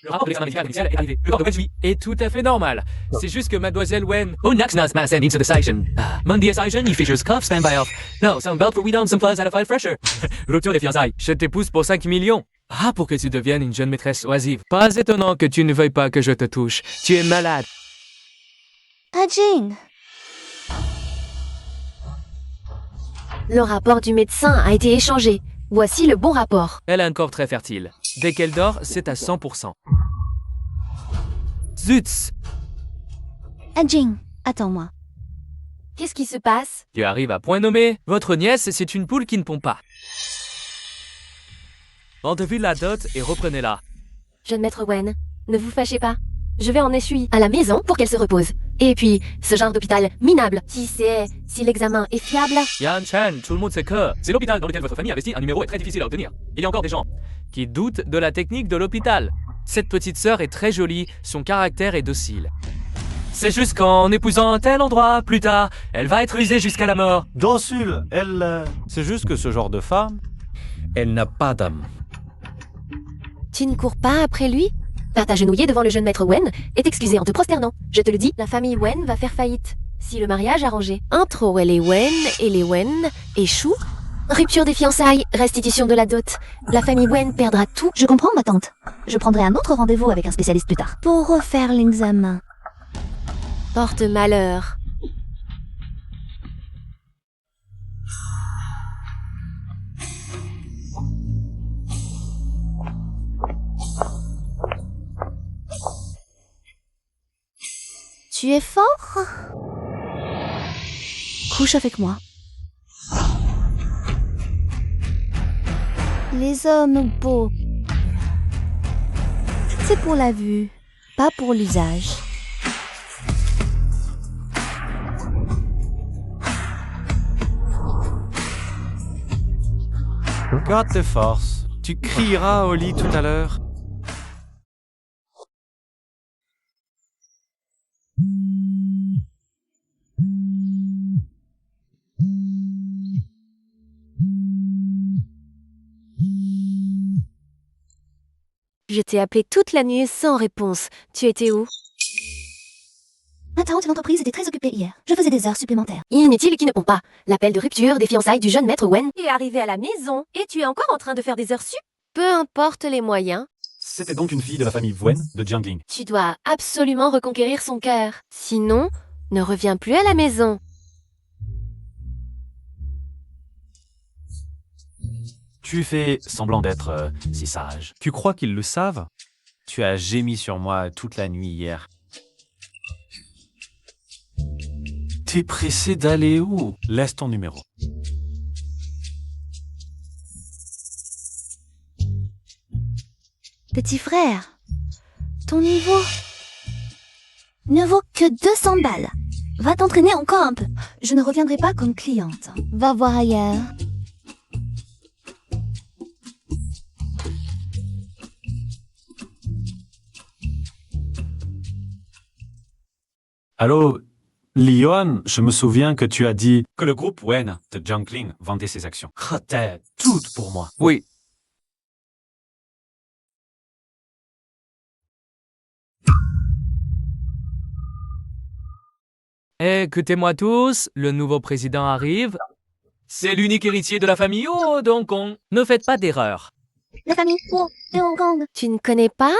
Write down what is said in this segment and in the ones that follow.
Le rapport de l'examen médical initial est arrivé. Le corps de Wen Shui est tout à fait normal. C'est juste que Mademoiselle Wen... Oh, next nas massen into the station. Monday station, you features cuff span by off. No, some belt for we down, some plans at a fight fresher. Rupture des fiançailles. Je t'épouse pour 5 millions. Ah, pour que tu deviennes une jeune maîtresse oisive. Pas étonnant que tu ne veuilles pas que je te touche. Tu es malade. Ah, Jane. Le rapport du médecin a été échangé. Voici le bon rapport. Elle a un corps très fertile. Dès qu'elle dort, c'est à 100%. Zut! Ah, Jane, attends-moi. Qu'est-ce qui se passe? Tu arrives à point nommé. Votre nièce, c'est une poule qui ne pond pas. Rendez-vous la dot et reprenez-la. Jeune maître Wen, ne vous fâchez pas. Je vais en essuyer à la maison pour qu'elle se repose. Et puis, ce genre d'hôpital minable, si l'examen est fiable... Yan Chen, tout le monde sait que c'est l'hôpital dans lequel votre famille investit un numéro est très difficile à obtenir. Il y a encore des gens qui doutent de la technique de l'hôpital. Cette petite sœur est très jolie, son caractère est docile. C'est juste qu'en épousant un tel endroit, plus tard, elle va être usée jusqu'à la mort. Docile, elle... C'est juste que ce genre de femme, elle n'a pas d'âme. Tu ne cours pas après lui? Va t'agenouiller devant le jeune maître Wen et t'excuser en te prosternant. Je te le dis, la famille Wen va faire faillite. Si le mariage arrangé entre les Wen et les Wen échoue, rupture des fiançailles, restitution de la dot, la famille Wen perdra tout. Je comprends, ma tante. Je prendrai un autre rendez-vous avec un spécialiste plus tard. Pour refaire l'examen. Porte malheur. Tu es fort? Couche avec moi. Les hommes beaux, c'est pour la vue, pas pour l'usage. Garde tes forces. Tu crieras au lit tout à l'heure. Je t'ai appelé toute la nuit sans réponse. Tu étais où? Ma tante, l'entreprise était très occupée hier. Je faisais des heures supplémentaires. Inutile qui ne pond pas. L'appel de rupture des fiançailles du jeune maître Wen est arrivé à la maison et tu es encore en train de faire des heures sup. Peu importe les moyens, C'était donc une fille de la famille Wen de Jiangling. tu dois absolument reconquérir son cœur. Sinon, ne reviens plus à la maison. Tu fais semblant d'être si sage. Tu crois qu'ils le savent? Tu as gémi sur moi toute la nuit hier. T'es pressé d'aller où? Laisse ton numéro. Petit frère, ton niveau ne vaut que 200 balles. Va t'entraîner encore un peu. Je ne reviendrai pas comme cliente. Va voir ailleurs. Allô, Lyon, je me souviens que tu as dit que le groupe Wen de Jiangling vendait ses actions. Ah, t'es toute pour moi. Oui. Écoutez-moi tous, le nouveau président arrive. C'est l'unique héritier de la famille Huo de Hong Kong. Ne faites pas d'erreur. La famille Huo de Hong Kong. Tu ne connais pas?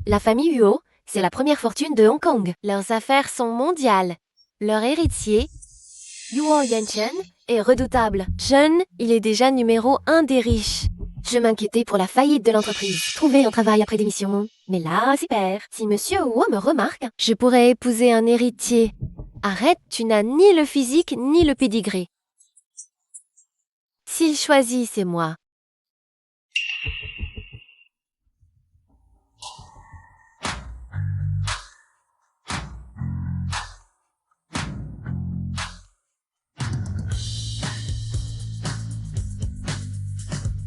La famille Huo, c'est la première fortune de Hong Kong. Leurs affaires sont mondiales. Leur héritier, Huo Yanchen, est redoutable. Jeune, il est déjà numéro 1 des riches. Je m'inquiétais pour la faillite de l'entreprise. Trouver un travail après démission. Mais là, super. Si Monsieur Huo me remarque, je pourrais épouser un héritier. Arrête, tu n'as ni le physique ni le pédigré. S'il choisit, c'est moi.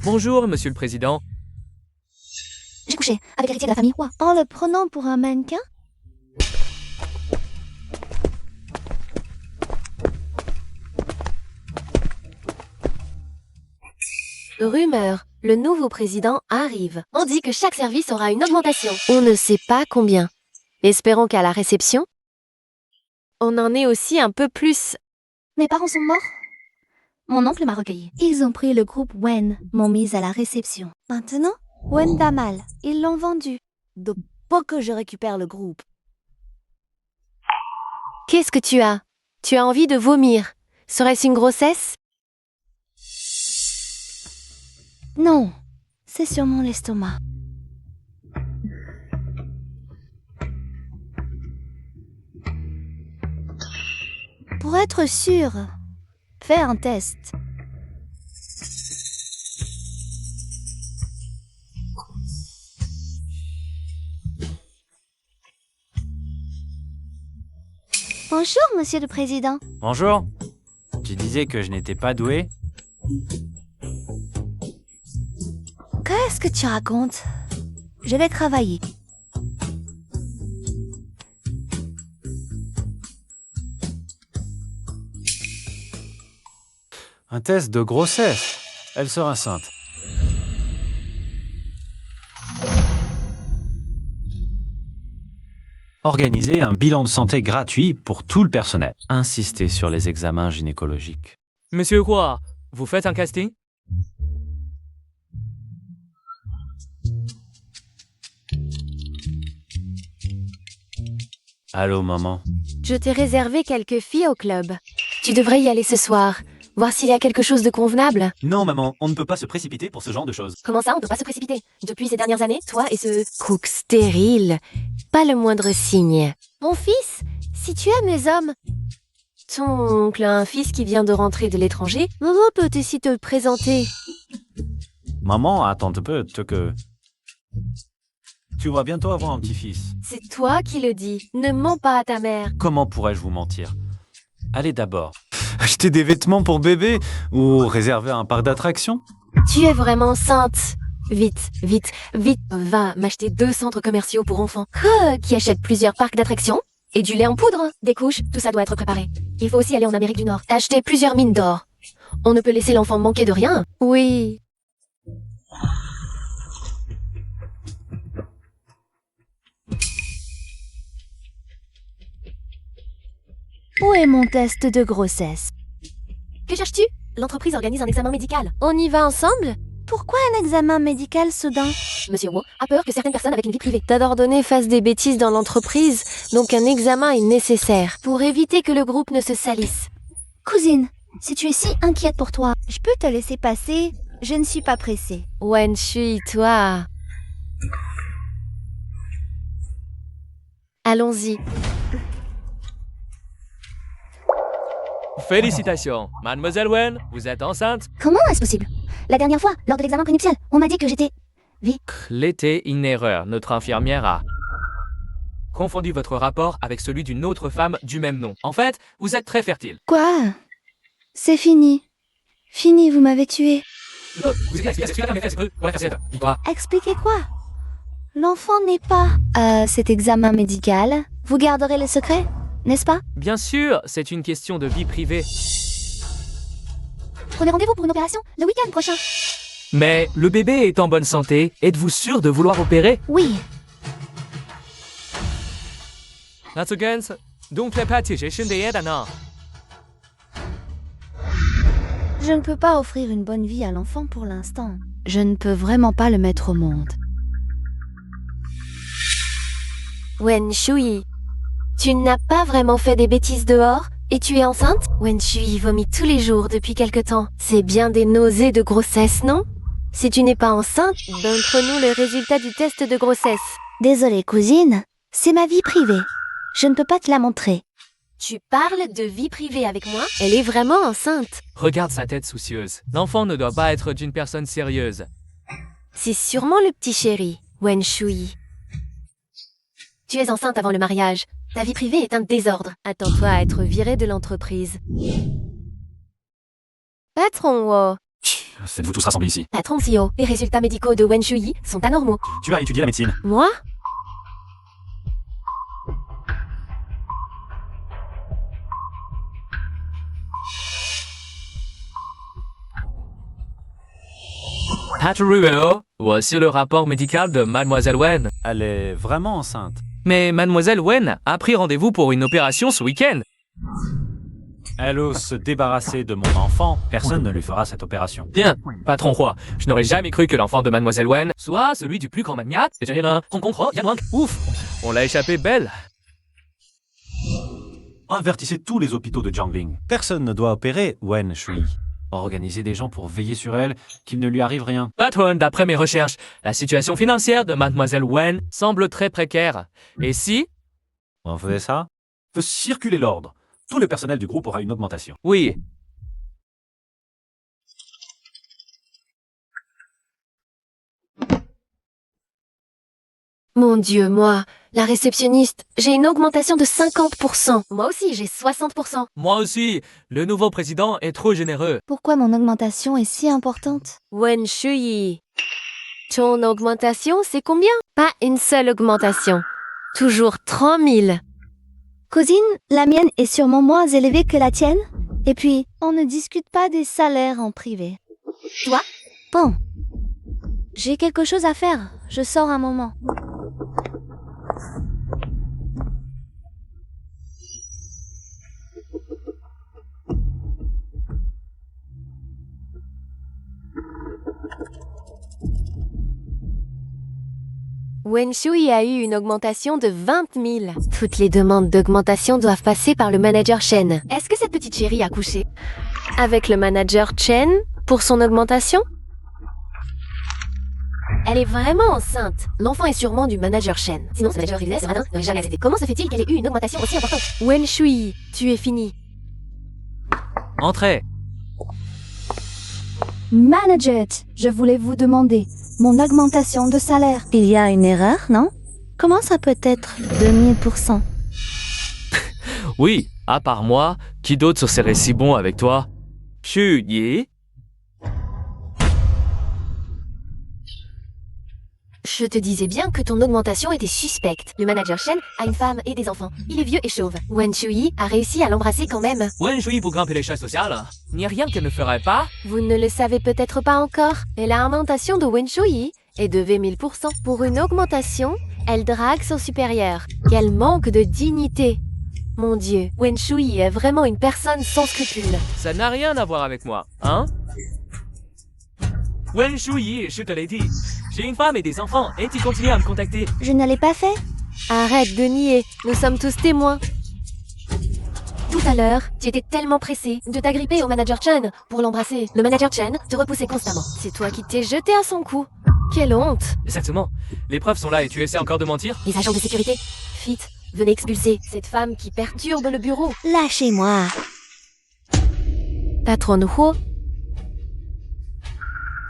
Bonjour, Monsieur le Président. J'ai couché avec l'héritier de la famille Huo. En le prenant pour un mannequin? Rumeur, le nouveau président arrive. On dit que chaque service aura une augmentation. On ne sait pas combien. Espérons qu'à la réception, on en ait aussi un peu plus. Mes parents sont morts. Mon oncle m'a recueilli. Ils ont pris le groupe Wen, m'ont mise à la réception. Maintenant, Wen va mal. Ils l'ont vendu. De pas que je récupère le groupe. Qu'est-ce que tu as? Tu as envie de vomir. Serait-ce une grossesse? Non, c'est sûrement l'estomac. Pour être sûr, fais un test. Bonjour, monsieur le président. Bonjour. Tu disais que je n'étais pas doué? Qu'est-ce que tu racontes? Je vais travailler. Un test de grossesse. Elle sera enceinte. Organiser un bilan de santé gratuit pour tout le personnel. Insister sur les examens gynécologiques. Monsieur Hua, vous faites un casting? Allô, maman. Je t'ai réservé quelques filles au club. Tu devrais y aller ce soir, voir s'il y a quelque chose de convenable. Non, maman, on ne peut pas se précipiter pour ce genre de choses. Comment ça, on peut pas se précipiter? Depuis ces dernières années, toi et ce cook stérile, pas le moindre signe. Mon fils, si tu aimes les hommes, Ton oncle a un fils qui vient de rentrer de l'étranger. maman peut aussi te le présenter. Maman, attends un peu, que... Tu vas bientôt avoir un petit-fils. C'est toi qui le dis. Ne mens pas à ta mère. Comment pourrais-je vous mentir? Allez d'abord. Acheter des vêtements pour bébé ou réserver un parc d'attractions? Tu es vraiment sainte. Vite, vite, vite, va m'acheter 2 centres commerciaux pour enfants. Qui achètent plusieurs parcs d'attractions et du lait en poudre, des couches, tout ça doit être préparé. Il faut aussi aller en Amérique du Nord, acheter plusieurs mines d'or. On ne peut laisser l'enfant manquer de rien. Oui. Où est mon test de grossesse? Que cherches-tu? L'entreprise organise un examen médical. On y va ensemble? Pourquoi un examen médical soudain? Monsieur Wu a peur que certaines personnes avec une vie privée d'ordonnée fassent des bêtises dans l'entreprise, donc un examen est nécessaire pour éviter que le groupe ne se salisse. Cousine, si tu es si inquiète pour toi, je peux te laisser passer. Je ne suis pas pressée. Wen Shui, toi. Allons-y. Félicitations, Mademoiselle Wen, vous êtes enceinte? Comment est-ce possible? La dernière fois, lors de l'examen prénuptial, on m'a dit que j'étais... L'était une erreur. Notre infirmière a confondu votre rapport avec celui d'une autre femme du même nom. En fait, vous êtes très fertile. Quoi? C'est fini. Fini, vous m'avez tué. Expliquez quoi? L'enfant n'est pas... cet examen médical. Vous garderez le secret, n'est-ce pas? Bien sûr, c'est une question de vie privée. Prenez rendez-vous pour une opération le week-end prochain. Mais le bébé est en bonne santé. Êtes-vous sûr de vouloir opérer? Oui. donc les parties, j'ai Je ne peux pas offrir une bonne vie à l'enfant pour l'instant. Je ne peux vraiment pas le mettre au monde. Wen Shui, tu n'as pas vraiment fait des bêtises dehors et tu es enceinte? Wen Shui vomit tous les jours depuis quelque temps. C'est bien des nausées de grossesse, non? Si tu n'es pas enceinte, montre-nous le résultat du test de grossesse. Désolée, cousine. C'est ma vie privée. Je ne peux pas te la montrer. Tu parles de vie privée avec moi? Elle est vraiment enceinte. Regarde sa tête soucieuse. L'enfant ne doit pas être d'une personne sérieuse. C'est sûrement le petit chéri, Wen Shui. Tu es enceinte avant le mariage. Ta vie privée est un désordre. Attends-toi à être viré de l'entreprise. Patron Wo. Faites-vous tous rassembler ici. Patron CEO. Les résultats médicaux de Wen Shui sont anormaux. Tu vas étudier la médecine. Moi? Hatteruo, voici le rapport médical de Mademoiselle Wen. Elle est vraiment enceinte. Mais Mademoiselle Wen a pris rendez-vous pour une opération ce week-end. Elle ose se débarrasser de mon enfant. Personne ne lui fera cette opération. Bien, patron roi, je n'aurais jamais cru que l'enfant de Mademoiselle Wen soit celui du plus grand magnate. Ouf, on l'a échappé belle. Avertissez tous les hôpitaux de Jiangling. Personne ne doit opérer Wen Shui. Organisez des gens pour veiller sur elle, qu'il ne lui arrive rien. Patron, d'après mes recherches, la situation financière de Mademoiselle Wen semble très précaire. Et si? On faisait ça? Faites circuler l'ordre. Tout le personnel du groupe aura une augmentation. Oui. Mon Dieu, moi, la réceptionniste, j'ai une augmentation de 50%. Moi aussi, j'ai 60%. Moi aussi, le nouveau président est trop généreux. Pourquoi mon augmentation est si importante? Wen Shui. Ton augmentation, c'est combien? Pas une seule augmentation. Toujours 30 000. Cousine, la mienne est sûrement moins élevée que la tienne. Et puis, on ne discute pas des salaires en privé. Toi? Bon. J'ai quelque chose à faire. Je sors un moment. Wen Shui a eu une augmentation de 20 000. Toutes les demandes d'augmentation doivent passer par le manager Chen. Est-ce que cette petite chérie a couché avec le manager Chen pour son augmentation? Elle est vraiment enceinte. L'enfant est sûrement du manager Chen. Sinon, ce manager Rivet, c'est radin, n'aurait jamais accepté. Comment se fait-il qu'elle ait eu une augmentation aussi importante? Wen Shui, tu es fini. Entrez. Manager, je voulais vous demander mon augmentation de salaire. Il y a une erreur, non? Comment ça peut être 2000%? Oui, à part moi, qui d'autre serait si bon avec toi? Xu Yi? Je te disais bien que ton augmentation était suspecte. Le manager Shen a une femme et des enfants. Il est vieux et chauve. Wen Shui a réussi à l'embrasser quand même. Wen Shui pour grimper l'échelle sociale. Il n'y a rien qu'elle ne ferait pas. Vous ne le savez peut-être pas encore, mais la augmentation de Wen Shui est de 20 000%. Pour une augmentation, elle drague son supérieur. Quel manque de dignité. Mon Dieu, Wen Shui est vraiment une personne sans scrupules. Ça n'a rien à voir avec moi, hein? Wen Shui, je te l'ai dit. J'ai une femme et des enfants, et tu continues à me contacter. Je ne l'ai pas fait. Arrête de nier, nous sommes tous témoins. Tout à l'heure, tu étais tellement pressé de t'agripper au manager Chen pour l'embrasser. Le manager Chen te repoussait constamment. C'est toi qui t'es jeté à son cou. Quelle honte! Exactement. Les preuves sont là et tu essaies encore de mentir? Les agents de sécurité, vite, venez expulser cette femme qui perturbe le bureau. Lâchez-moi. Patron Huo.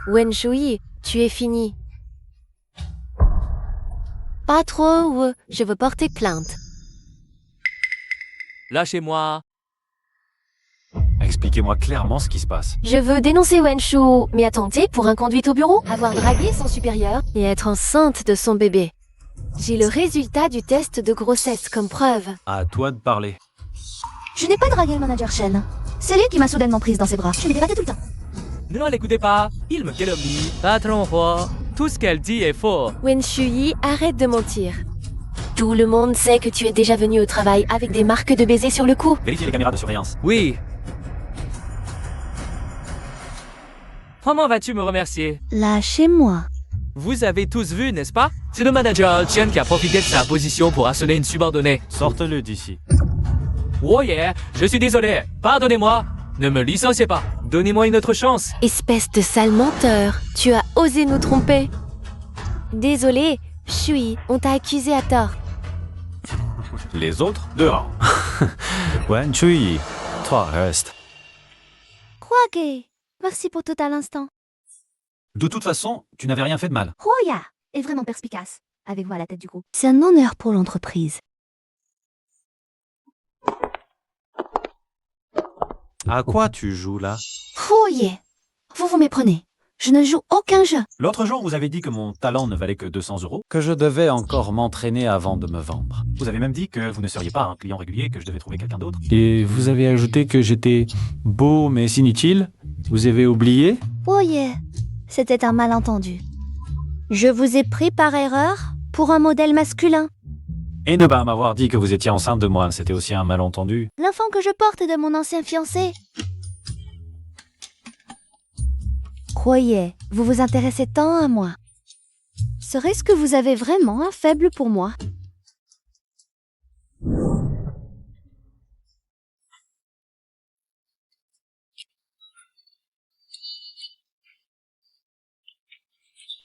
Wen Shui, tu es fini. Patron Huo, je veux porter plainte. Lâchez-moi. Expliquez-moi clairement ce qui se passe. Je veux dénoncer Wen Shu, mais attenter pour inconduite au bureau, avoir dragué son supérieur et être enceinte de son bébé. J'ai le résultat du test de grossesse comme preuve. À toi de parler. Je n'ai pas dragué le manager Shen. C'est lui qui m'a soudainement prise dans ses bras. Je l'ai débatté tout le temps. Ne l'écoutez pas, il me calomnie. Patron roi, tout ce qu'elle dit est faux. Wen Shui, arrête de mentir. Tout le monde sait que tu es déjà venu au travail avec des marques de baisers sur le cou. Vérifiez les caméras de surveillance. Oui. Comment vas-tu me remercier? Lâchez-moi. Vous avez tous vu, n'est-ce pas? C'est le manager Chen qui a profité de sa position pour harceler une subordonnée. Sortez-le d'ici. Oh yeah, je suis désolé. Pardonnez-moi. Ne me licenciez pas. Donnez-moi une autre chance. Espèce de sale menteur, tu as osé nous tromper. Désolé, Shui, on t'a accusé à tort. Les autres, dehors. Wen Shui, toi reste. Croyez. Merci pour tout à l'instant. De toute façon, tu n'avais rien fait de mal. Roya est vraiment perspicace. Avec vous à la tête du groupe. C'est un honneur pour l'entreprise. À quoi tu joues là? Royer. Vous vous méprenez. Je ne joue aucun jeu. L'autre jour, vous avez dit que mon talent ne valait que 200 €, que je devais encore m'entraîner avant de me vendre. Vous avez même dit que vous ne seriez pas un client régulier, que je devais trouver quelqu'un d'autre. Et vous avez ajouté que j'étais beau mais inutile. Vous avez oublié? Royer. C'était un malentendu. Je vous ai pris par erreur pour un modèle masculin. Et ne pas m'avoir dit que vous étiez enceinte de moi, c'était aussi un malentendu. L'enfant que je porte est de mon ancien fiancé. Croyez, vous vous intéressez tant à moi. Serait-ce que vous avez vraiment un faible pour moi?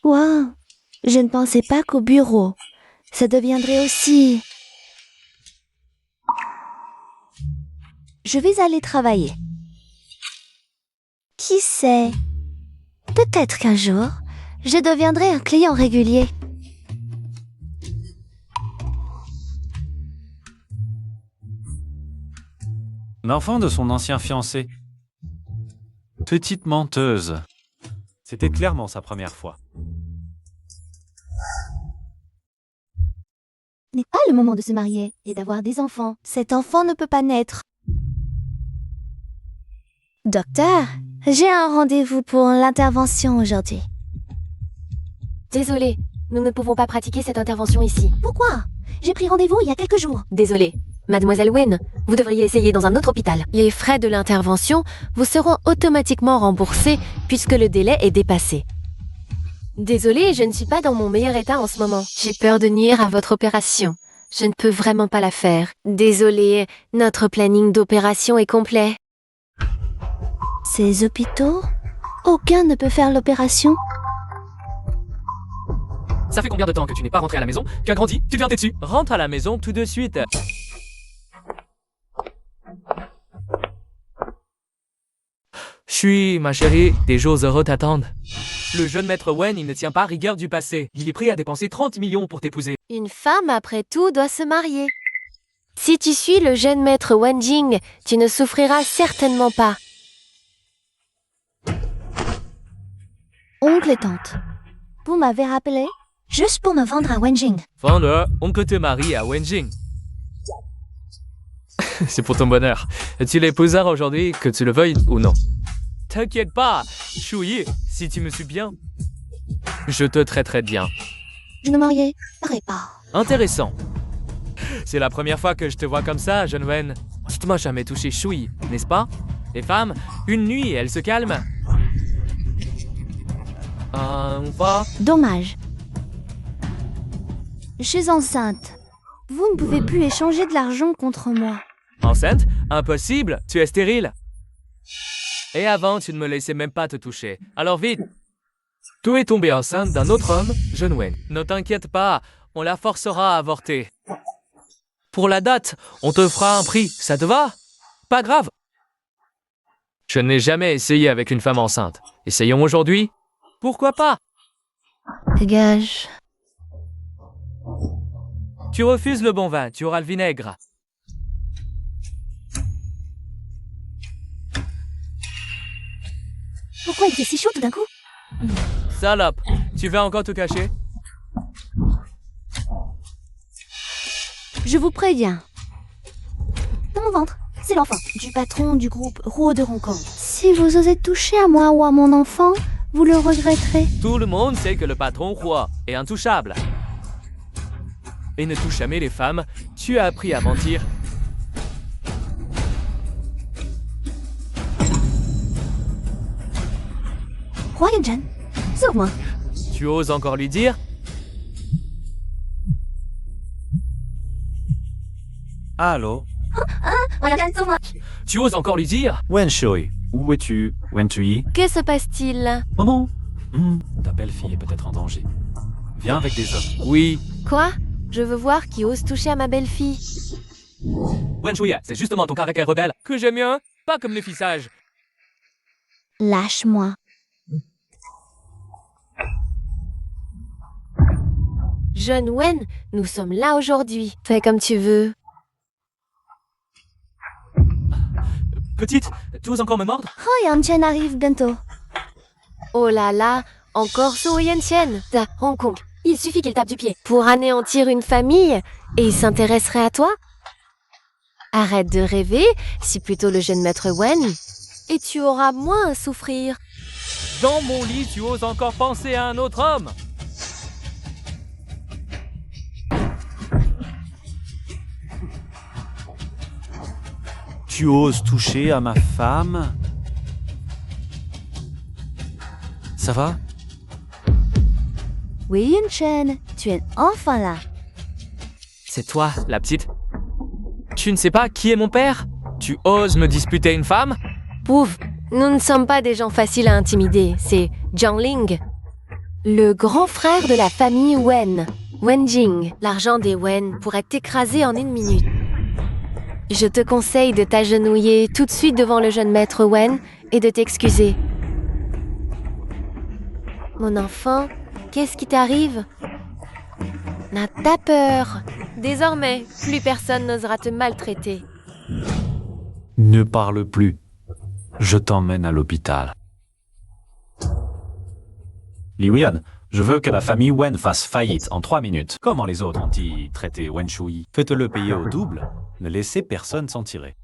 Wow, je ne pensais pas qu'au bureau, ça deviendrait aussi... Je vais aller travailler. Qui sait? Peut-être qu'un jour, je deviendrai un client régulier. L'enfant de son ancien fiancé. Petite menteuse. C'était clairement sa première fois. N'est pas le moment de se marier et d'avoir des enfants. Cet enfant ne peut pas naître. Docteur, j'ai un rendez-vous pour l'intervention aujourd'hui. Désolée, nous ne pouvons pas pratiquer cette intervention ici. Pourquoi? J'ai pris rendez-vous il y a quelques jours. Désolée. Mademoiselle Wen, vous devriez essayer dans un autre hôpital. Les frais de l'intervention vous seront automatiquement remboursés puisque le délai est dépassé. Désolée, je ne suis pas dans mon meilleur état en ce moment. J'ai peur de nuire à votre opération. Je ne peux vraiment pas la faire. Désolée, notre planning d'opération est complet. Ces hôpitaux? Aucun ne peut faire l'opération. Ça fait combien de temps que tu n'es pas rentré à la maison? Tu as grandi, tu deviens têtu. Rentre à la maison tout de suite. Chui, ma chérie, des jours heureux t'attendent. Le jeune maître Wen, il ne tient pas rigueur du passé. Il est prêt à dépenser 30 millions pour t'épouser. Une femme, après tout, doit se marier. Si tu suis le jeune maître Wen Jing, tu ne souffriras certainement pas. Oncle et tante, vous m'avez rappelé? Juste pour me vendre à Wenjing. Vendre, on peut te marier à Wenjing. C'est pour ton bonheur. Tu l'épouseras aujourd'hui, que tu le veuilles ou non. T'inquiète pas, Shuyi, si tu me suis bien, je te traiterai bien. Je ne marierai pas. Intéressant. C'est la première fois que je te vois comme ça, jeune Wen. Tu ne m'as jamais touché Shuyi, n'est-ce pas? Les femmes, une nuit, elles se calment. Dommage. Je suis enceinte. Vous ne pouvez plus échanger de l'argent contre moi. Enceinte? Impossible, tu es stérile. Et avant, tu ne me laissais même pas te toucher. Alors vite. Tu es tombée enceinte d'un autre homme, jeune Wen. Ne t'inquiète pas, on la forcera à avorter. Pour la date, on te fera un prix, ça te va? Pas grave. Je n'ai jamais essayé avec une femme enceinte. Essayons aujourd'hui? Pourquoi pas? Dégage. Tu refuses le bon vin, tu auras le vinaigre. Pourquoi il fait si chaud tout d'un coup? Salope, tu veux encore te cacher? Je vous préviens. Dans mon ventre, c'est l'enfant du patron du groupe Ruo de Hong Kong. Si vous osez toucher à moi ou à mon enfant, vous le regretterez. Tout le monde sait que le patron roi est intouchable. Et ne touche jamais les femmes, tu as appris à mentir. Roi Yunchen, sauve-moi. Tu oses encore lui dire? Allô? Roi Yunchen, sauve-moi. Tu oses encore lui dire? Wen Shui, où es-tu? Wen Tui? Que se passe-t-il? Maman? Ta belle-fille est peut-être en danger. Viens avec des hommes. Oui. Quoi? Je veux voir qui ose toucher à ma belle-fille. Wen Shuya, c'est justement ton caractère rebelle que j'aime bien, pas comme les filles sages. Lâche-moi. Jeune Wen, nous sommes là aujourd'hui. Fais comme tu veux. Petite, tu oses encore me mordre? Roi Yunchen arrive bientôt. Oh là là, encore Su Yenchen, de Hong Kong. Il suffit qu'il tape du pied pour anéantir une famille et il s'intéresserait à toi? Arrête de rêver, suis plutôt le jeune maître Wen et tu auras moins à souffrir. Dans mon lit, tu oses encore penser à un autre homme? Tu oses toucher à ma femme? Ça va? Oui, Yun-chen, tu es enfin là. C'est toi, la petite. Tu ne sais pas qui est mon père? Tu oses me disputer une femme? Pouf, nous ne sommes pas des gens faciles à intimider, c'est Jiangling, le grand frère de la famille Wen, Wenjing. L'argent des Wen pourrait t'écraser en 1 minute. Je te conseille de t'agenouiller tout de suite devant le jeune maître Wen et de t'excuser. Mon enfant, qu'est-ce qui t'arrive? N'as pas peur. Désormais, plus personne n'osera te maltraiter. Ne parle plus. Je t'emmène à l'hôpital. Li Wian, je veux que la famille Wen fasse faillite en 3 minutes. Comment les autres ont-ils traité Wen Shui? Faites-le payer au double. Ne laissez personne s'en tirer.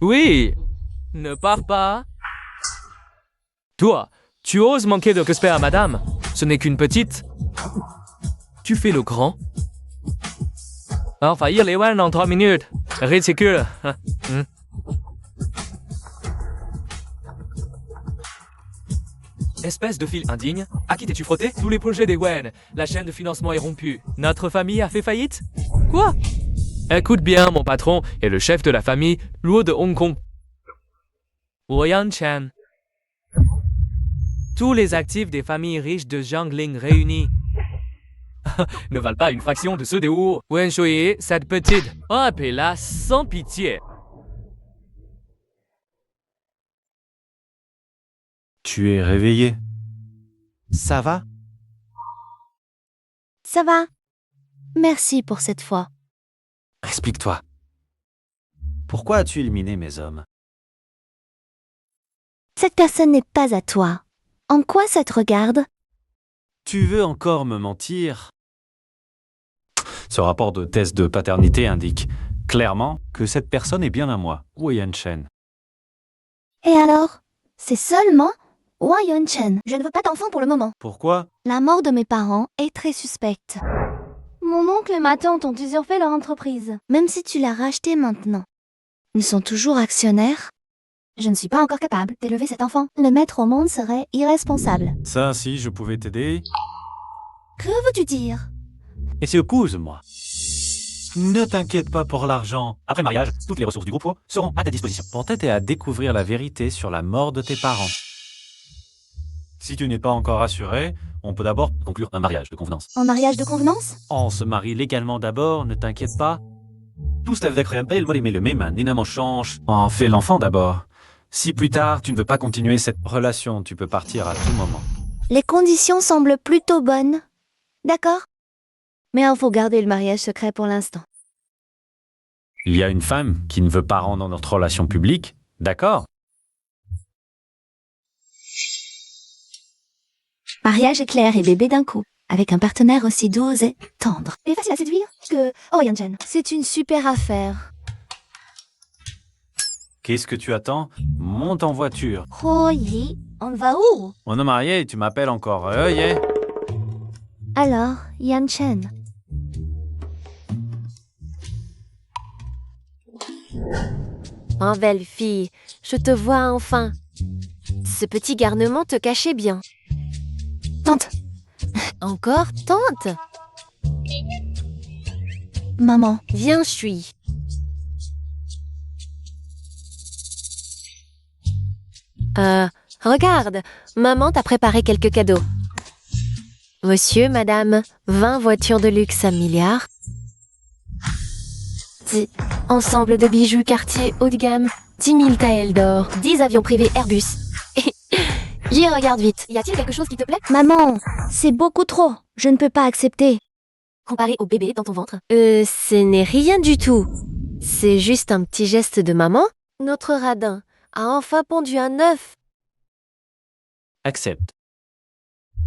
Oui. Ne pars pas. Toi, tu oses manquer de respect à madame? Ce n'est qu'une petite. Tu fais le grand. Envahir les Wen en 3 minutes. Ridicule. Espèce de fil indigne, à qui t'es-tu frotté? Tous les projets des Wen, la chaîne de financement est rompue. Notre famille a fait faillite? Quoi? Écoute bien, mon patron est le chef de la famille Luo de Hong Kong. Yan Chen. Tous les actifs des familles riches de Jiangling réunis ne valent pas une fraction de ceux des Wu. Wen Shui, cette petite, appelez-la sans pitié. Tu es réveillé. Ça va? Ça va? Merci pour cette fois. Explique-toi. Pourquoi as-tu éliminé mes hommes? Cette personne n'est pas à toi. En quoi ça te regarde? Tu veux encore me mentir? Ce rapport de test de paternité indique clairement que cette personne est bien à moi, Wei Yan-chen. Et alors? C'est seulement Wei Yun-chen. Je ne veux pas d'enfant pour le moment. Pourquoi? La mort de mes parents est très suspecte. Mon oncle et ma tante ont usurpé leur entreprise. Même si tu l'as rachetée maintenant. Ils sont toujours actionnaires. Je ne suis pas encore capable d'élever cet enfant. Le mettre au monde serait irresponsable. Ça, si je pouvais t'aider. Que veux-tu dire? Excuse-moi. Ne t'inquiète pas pour l'argent. Après le mariage, toutes les ressources du groupe seront à ta disposition. Pour t'aider à découvrir la vérité sur la mort de tes parents. Si tu n'es pas encore assuré, on peut d'abord conclure un mariage de convenance. En mariage de convenance? On se marie légalement d'abord, ne t'inquiète pas. Tout ça avec le même change. On fait l'enfant d'abord. Si plus tard, tu ne veux pas continuer cette relation, tu peux partir à tout moment. Les conditions semblent plutôt bonnes. D'accord? Mais il faut garder le mariage secret pour l'instant. Il y a une femme qui ne veut pas rendre notre relation publique, d'accord? Mariage éclair et bébé d'un coup. Avec un partenaire aussi doux et tendre. Et facile à séduire que Yan-chen. C'est une super affaire. Qu'est-ce que tu attends? Monte en voiture. Yi, on va où? On est marié, tu m'appelles encore. Alors, Yan-chen. Oh, belle fille, je te vois enfin. Ce petit garnement te cachait bien. Tante. Encore, tante? Maman. Viens, Shui. Regarde, maman t'a préparé quelques cadeaux. Monsieur, madame, 20 voitures de luxe à milliards. 10 ensemble de bijoux Cartier haut de gamme, 10 000 taels d'or, 10 avions privés Airbus. J'y regarde vite. Y a-t-il quelque chose qui te plaît? Maman, c'est beaucoup trop. Je ne peux pas accepter. Comparé au bébé dans ton ventre? Ce n'est rien du tout. C'est juste un petit geste de maman. Notre radin a enfin pondu un œuf. Accepte.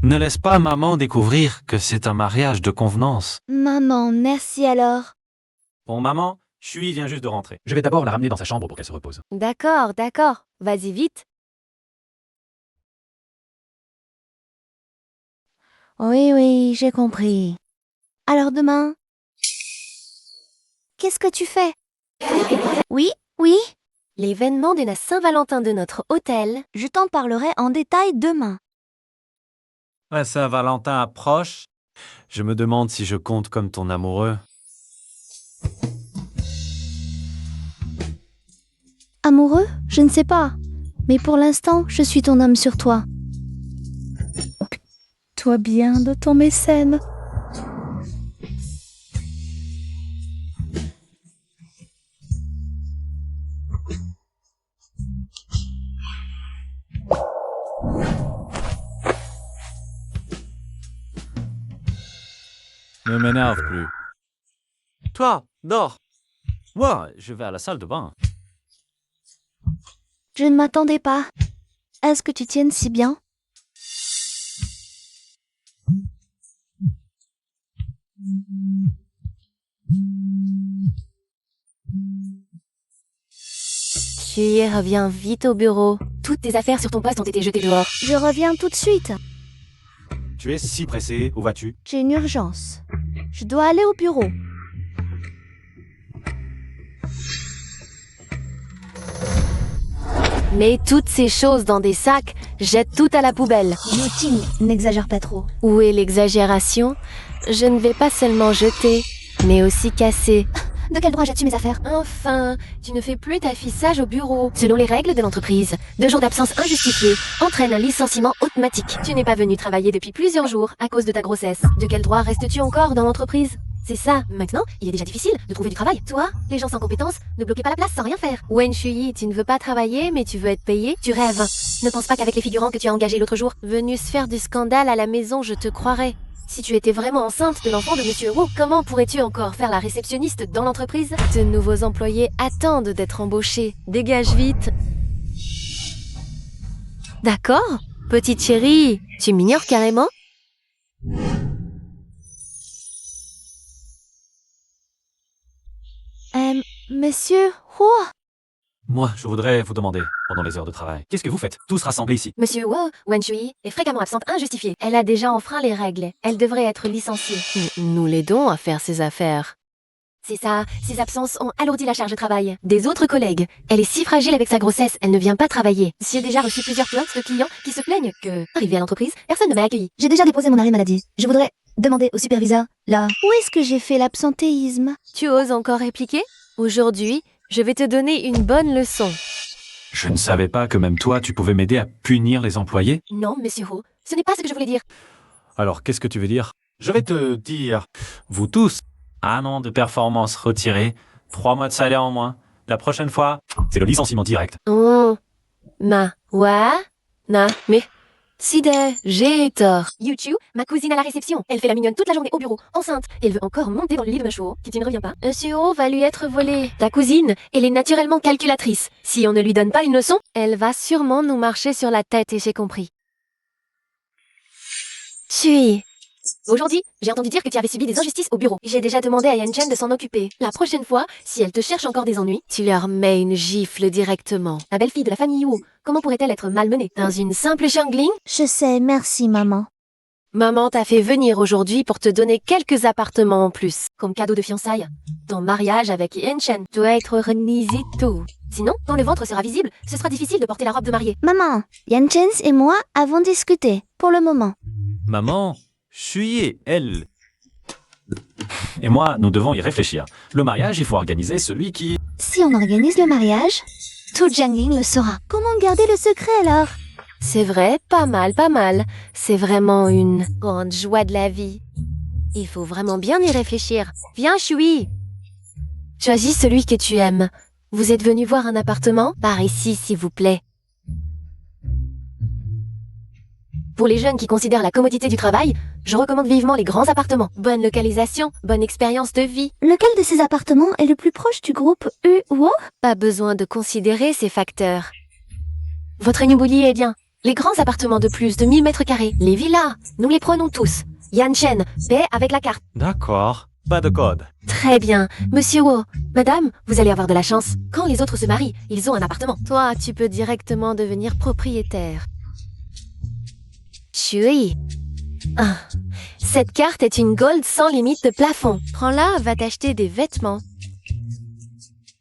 Ne laisse pas maman découvrir que c'est un mariage de convenance. Maman, merci alors. Bon, maman, Shui vient juste de rentrer. Je vais d'abord la ramener dans sa chambre pour qu'elle se repose. D'accord, d'accord. Vas-y vite. Oui, oui, j'ai compris. Alors demain, qu'est-ce que tu fais? Oui, oui, L'événement de la Saint-Valentin de notre hôtel. je t'en parlerai en détail demain. La Saint-Valentin approche. Je me demande si je compte comme ton amoureux. Amoureux? Je ne sais pas. Mais pour l'instant, je suis ton homme sur toi. Toi bien de ton mécène. Ne m'énerve plus. Toi, dors. Moi, je vais à la salle de bain. Je ne m'attendais pas. Est-ce que tu tiennes si bien? Tu reviens vite au bureau. Toutes tes affaires sur ton poste ont été jetées dehors. Je reviens tout de suite. Tu es si pressé, où vas-tu? J'ai une urgence. Je dois aller au bureau. Mets toutes ces choses dans des sacs, jette tout à la poubelle. Yuti, n'exagère pas trop. Où est l'exagération? Je ne vais pas seulement jeter, mais aussi casser. De quel droit jettes-tu mes affaires? Enfin, tu ne fais plus d'affichage au bureau. Selon les règles de l'entreprise, 2 jours d'absence injustifiée entraînent un licenciement automatique. Tu n'es pas venu travailler depuis plusieurs jours à cause de ta grossesse. De quel droit restes-tu encore dans l'entreprise? C'est ça. Maintenant, il est déjà difficile de trouver du travail. Toi, les gens sans compétences, ne bloquez pas la place sans rien faire. Wen Shui, tu ne veux pas travailler, mais tu veux être payé? Tu rêves. Ne pense pas qu'avec les figurants que tu as engagés l'autre jour, venus se faire du scandale à la maison, je te croirais. Si tu étais vraiment enceinte de l'enfant de Monsieur Wu, comment pourrais-tu encore faire la réceptionniste dans l'entreprise? De nouveaux employés attendent d'être embauchés. Dégage vite. D'accord. Petite chérie, tu m'ignores carrément? Monsieur Hu? Moi, je voudrais vous demander, pendant les heures de travail, qu'est-ce que vous faites, tous rassemblés ici? Monsieur Wu, Wen Shui est fréquemment absente injustifiée. Elle a déjà enfreint les règles. Elle devrait être licenciée. Nous l'aidons à faire ses affaires. C'est ça, ses absences ont alourdi la charge de travail des autres collègues. Elle est si fragile avec sa grossesse, elle ne vient pas travailler. J'ai déjà reçu plusieurs plaintes de clients qui se plaignent que, arrivé à l'entreprise, personne ne m'a accueilli. J'ai déjà déposé mon arrêt maladie. Je voudrais demander au superviseur, là. Où est-ce que j'ai fait l'absentéisme? Tu oses encore répliquer? Aujourd'hui, je vais te donner une bonne leçon. Je ne savais pas que même toi, tu pouvais m'aider à punir les employés. Non, Monsieur Hu, ce n'est pas ce que je voulais dire. Alors, qu'est-ce que tu veux dire? Je vais te dire, vous tous, 1 an de performance retirée, 3 mois de salaire en moins. La prochaine fois, c'est le licenciement direct. Oh, mais... Side, j'ai tort. Yuchu, ma cousine à la réception. Elle fait la mignonne toute la journée au bureau, enceinte. Et elle veut encore monter dans le lit de Monsieur Ho, qui tu ne reviens pas. Monsieur Ho va lui être volé. Ta cousine, elle est naturellement calculatrice. Si on ne lui donne pas une leçon, elle va sûrement nous marcher sur la tête et j'ai compris. Chui. Aujourd'hui, j'ai entendu dire que tu avais subi des injustices au bureau. J'ai déjà demandé à Yan Chen de s'en occuper. La prochaine fois, si elle te cherche encore des ennuis, tu leur mets une gifle directement. La belle-fille de la famille Wu, comment pourrait-elle être malmenée dans une simple jungling? Je sais, merci maman. Maman t'a fait venir aujourd'hui pour te donner quelques appartements en plus, comme cadeau de fiançailles. Ton mariage avec Yan Chen doit être renisé tôt. Sinon, quand le ventre sera visible, ce sera difficile de porter la robe de mariée. Maman, Yan Chen et moi avons discuté, pour le moment. Maman, Shui, elle... Et moi, nous devons y réfléchir. Le mariage, il faut organiser celui qui... Si on organise le mariage, tout Jiangling le saura. Comment garder le secret alors? C'est vrai, pas mal, pas mal. C'est vraiment une grande joie de la vie. Il faut vraiment bien y réfléchir. Viens, Shui. Choisis celui que tu aimes. Vous êtes venu voir un appartement? Par ici, s'il vous plaît. Pour les jeunes qui considèrent la commodité du travail, je recommande vivement les grands appartements. Bonne localisation, bonne expérience de vie. Lequel de ces appartements est le plus proche du groupe Uwo? Pas besoin de considérer ces facteurs. Votre immobilier est bien. Les grands appartements de plus de 1000 mètres carrés, les villas, nous les prenons tous. Yan Chen, paie avec la carte. D'accord, pas de code. Très bien. Monsieur Wo, madame, vous allez avoir de la chance. Quand les autres se marient, ils ont un appartement. Toi, tu peux directement devenir propriétaire. Chui, Ah, cette carte est une gold sans limite de plafond. Prends-la, va t'acheter des vêtements.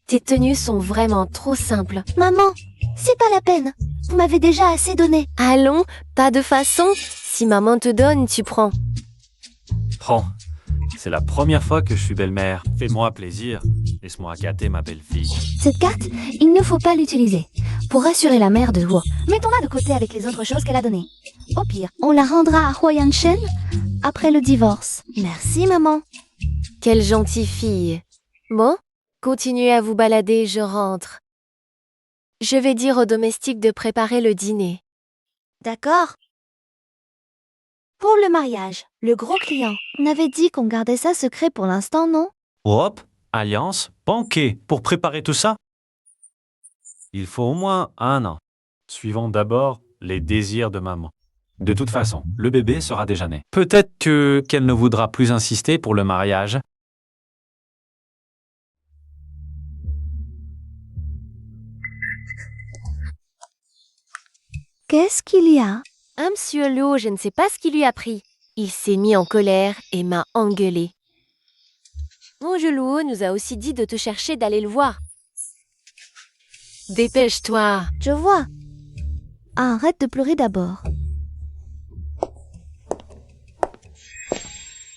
Tes tenues sont vraiment trop simples. Maman, c'est pas la peine. Vous m'avez déjà assez donné. Allons, pas de façon. Si maman te donne, tu prends. Prends. C'est la première fois que je suis belle-mère. Fais-moi plaisir. Laisse-moi gâter ma belle-fille. Cette carte, il ne faut pas l'utiliser. Pour rassurer la mère de Huo, mettons-la de côté avec les autres choses qu'elle a données. Au pire, on la rendra à Huo Yanshen après le divorce. Merci, maman. Quelle gentille fille. Bon, continuez à vous balader, je rentre. Je vais dire aux domestiques de préparer le dîner. D'accord. Pour le mariage, le gros client. On avait dit qu'on gardait ça secret pour l'instant, non? Hop, alliance, banquet. Pour préparer tout ça, il faut au moins 1 an. Suivons d'abord les désirs de maman. De toute façon, le bébé sera déjà né. Peut-être qu'elle ne voudra plus insister pour le mariage. Qu'est-ce qu'il y a? Monsieur Luo, je ne sais pas ce qui lui a pris. Il s'est mis en colère et m'a engueulé. Monsieur Luo nous a aussi dit de te chercher d'aller le voir. Dépêche-toi. Je vois. Arrête de pleurer d'abord.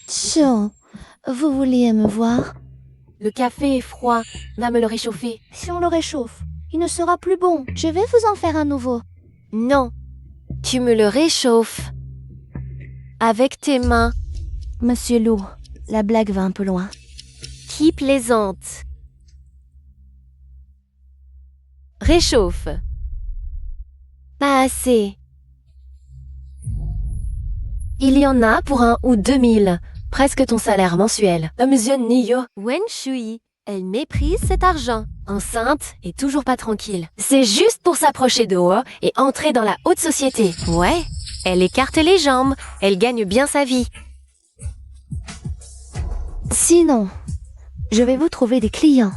Tiens, vous vouliez me voir? Le café est froid. Va me le réchauffer. Si on le réchauffe, il ne sera plus bon. Je vais vous en faire un nouveau. Non. Tu me le réchauffes. Avec tes mains. Monsieur Lou, la blague va un peu loin. Qui plaisante. Réchauffe. Pas assez. Il y en a pour 1 ou 2000. Presque ton salaire mensuel. Monsieur Niyo. Wen Shui. Elle méprise cet argent. Enceinte et toujours pas tranquille. C'est juste pour s'approcher de haut et entrer dans la haute société. Ouais, elle écarte les jambes. Elle gagne bien sa vie. Sinon, je vais vous trouver des clients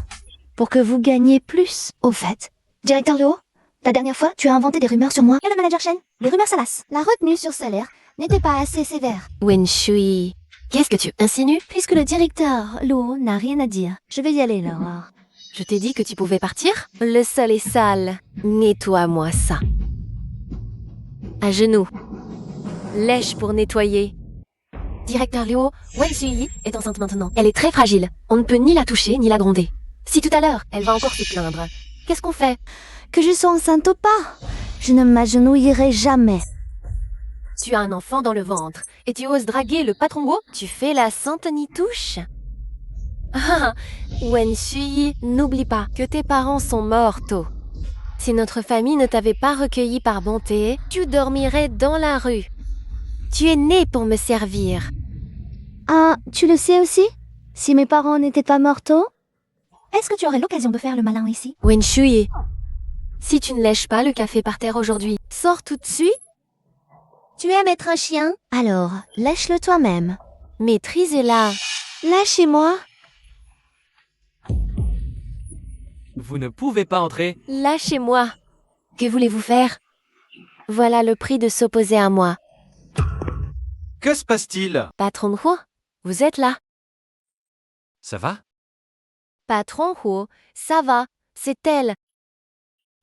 pour que vous gagniez plus. Au fait, directeur Leo, la dernière fois, tu as inventé des rumeurs sur moi et le manager Shen. Les rumeurs salaces. La retenue sur salaire n'était pas assez sévère. Wen Shui. Qu'est-ce que tu insinues? Puisque le directeur Leo n'a rien à dire, je vais y aller, Laura. Je t'ai dit que tu pouvais partir? Le sol est sale. Nettoie-moi ça. À genoux. Lèche pour nettoyer. Directeur Liu, Wen Shui est enceinte maintenant. Elle est très fragile. On ne peut ni la toucher ni la gronder. Si tout à l'heure, elle va encore se plaindre, qu'est-ce qu'on fait? Que je sois enceinte ou pas, je ne m'agenouillerai jamais. Tu as un enfant dans le ventre et tu oses draguer le patron Go? Tu fais la sainte nitouche? Ah, Wen Shui, n'oublie pas que tes parents sont morts tôt. Si notre famille ne t'avait pas recueilli par bonté, tu dormirais dans la rue. Tu es né pour me servir. Ah, tu le sais aussi? Si mes parents n'étaient pas morts tôt? Est-ce que tu aurais l'occasion de faire le malin ici? Wen Shui, si tu ne lèches pas le café par terre aujourd'hui, sors tout de suite. Tu aimes être un chien? Alors, lèche-le toi-même. Maîtrisez-la. Lâchez-moi. Vous ne pouvez pas entrer. Lâchez-moi. Que voulez-vous faire? Voilà le prix de s'opposer à moi. Que se passe-t-il? Patron Huo, vous êtes là. Ça va? Patron Huo, ça va, c'est elle.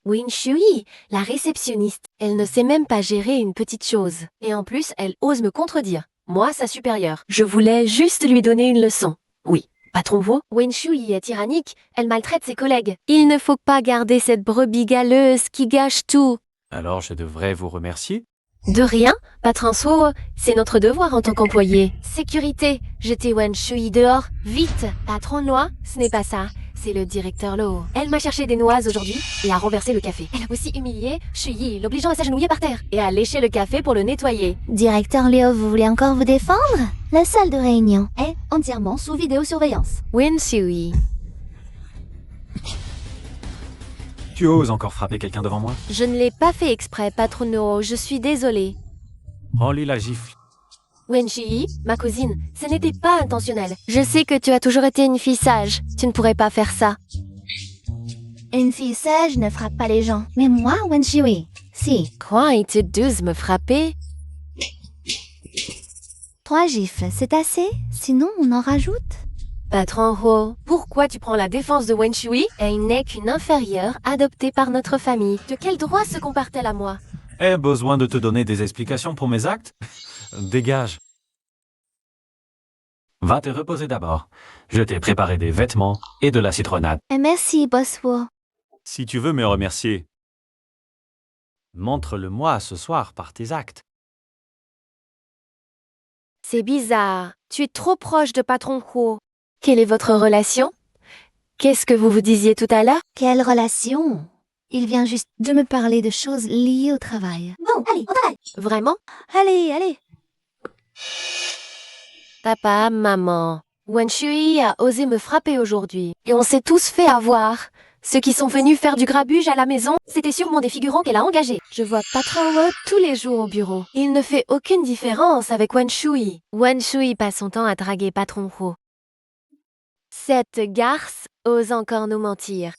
Wen Shui, la réceptionniste, elle ne sait même pas gérer une petite chose. Et en plus, elle ose me contredire. Moi, sa supérieure. Je voulais juste lui donner une leçon. Oui, patron Huo, Wen Shui est tyrannique, elle maltraite ses collègues. Il ne faut pas garder cette brebis galeuse qui gâche tout. Alors je devrais vous remercier? De rien, patron Huo, c'est notre devoir en tant qu'employé. Sécurité, jetez Wen Shui dehors, vite. Patron Noix, ce n'est pas ça. C'est le directeur Lo. Elle m'a cherché des noix aujourd'hui et a renversé le café. Elle a aussi humilié Shui, l'obligeant à s'agenouiller par terre et à lécher le café pour le nettoyer. Directeur Léo, vous voulez encore vous défendre? La salle de réunion est entièrement sous vidéosurveillance. Wen Shui. Tu oses encore frapper quelqu'un devant moi? Je ne l'ai pas fait exprès, patron No, je suis désolée. Rends-lui la gifle. Wen Shui, ma cousine, ce n'était pas intentionnel. Je sais que tu as toujours été une fille sage. Tu ne pourrais pas faire ça. Une fille sage ne frappe pas les gens. Mais moi, Wen Shui, si. Quoi, ils te douze me frapper? 3 gifles, c'est assez? Sinon, on en rajoute? Patron Huo, pourquoi tu prends la défense de Wen Shui? Elle n'est qu'une inférieure adoptée par notre famille. De quel droit se compare-t-elle à moi? Ai besoin de te donner des explications pour mes actes? Dégage. Va te reposer d'abord. Je t'ai préparé des vêtements et de la citronnade. Merci, boss Huo. Si tu veux me remercier, montre-le-moi ce soir par tes actes. C'est bizarre. Tu es trop proche de Patron Huo. Quelle est votre relation? Qu'est-ce que vous vous disiez tout à l'heure? Quelle relation? Il vient juste de me parler de choses liées au travail. Bon, allez, au travail. Vraiment? Allez. Papa, maman, Wen Shui a osé me frapper aujourd'hui. Et on s'est tous fait avoir. Ceux qui sont venus faire du grabuge à la maison, c'était sûrement des figurants qu'elle a engagés. Je vois Patron Huo tous les jours au bureau. Il ne fait aucune différence avec Wen Shui. Wen Shui passe son temps à draguer Patron Huo. Cette garce ose encore nous mentir.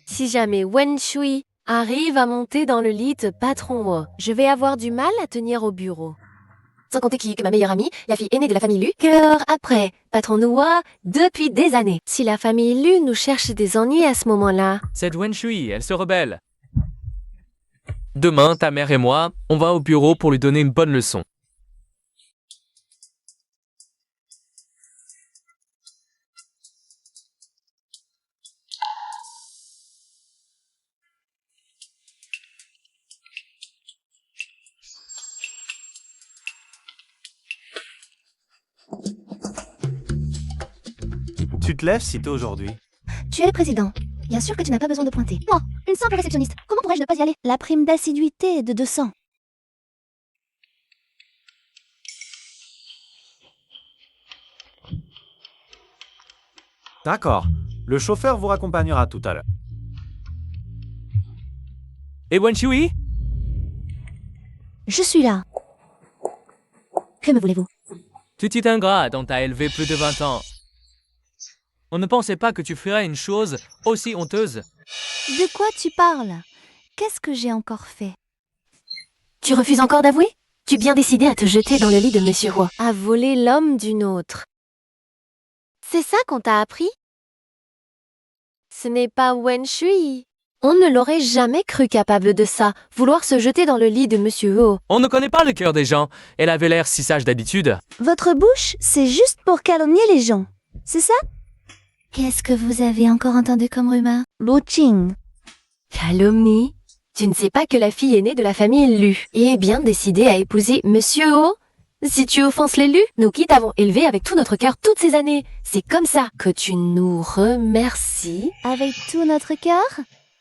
Si jamais Wen Shui arrive à monter dans le lit de Patron Huo, je vais avoir du mal à tenir au bureau. Sans compter que ma meilleure amie, la fille aînée de la famille Lu, cœur après Patron Huo depuis des années. Si la famille Lu nous cherche des ennuis à ce moment-là, Cette Wen Shui, elle se rebelle. Demain, ta mère et moi, on va au bureau pour lui donner une bonne leçon. Tu te lèves si tôt aujourd'hui. Tu es le président. Bien sûr que tu n'as pas besoin de pointer. Moi, une simple réceptionniste. Comment pourrais-je ne pas y aller? La prime d'assiduité est de 200. D'accord. Le chauffeur vous raccompagnera tout à l'heure. Et Wen Shui? Je suis là. Que me voulez-vous? Petit ingrat, on t'a élevé plus de 20 ans. On ne pensait pas que tu ferais une chose aussi honteuse. De quoi tu parles? Qu'est-ce que j'ai encore fait? tu refuses encore d'avouer? Tu es bien décidé à te jeter dans le lit de Monsieur Huo, à voler l'homme d'une autre. C'est ça qu'on t'a appris? Ce n'est pas Wen Shui. On ne l'aurait jamais cru capable de ça, vouloir se jeter dans le lit de Monsieur Huo. On ne connaît pas le cœur des gens. Elle avait l'air si sage d'habitude. Votre bouche, c'est juste pour calomnier les gens. C'est ça? Qu'est-ce que vous avez encore entendu comme rumeur? Lu Qing. Calomnie? Tu ne sais pas que la fille aînée de la famille Lu est bien décidée à épouser Monsieur Huo? Si tu offenses les Lu, nous qui t'avons élevé avec tout notre cœur toutes ces années, c'est comme ça que tu nous remercies. Avec tout notre cœur?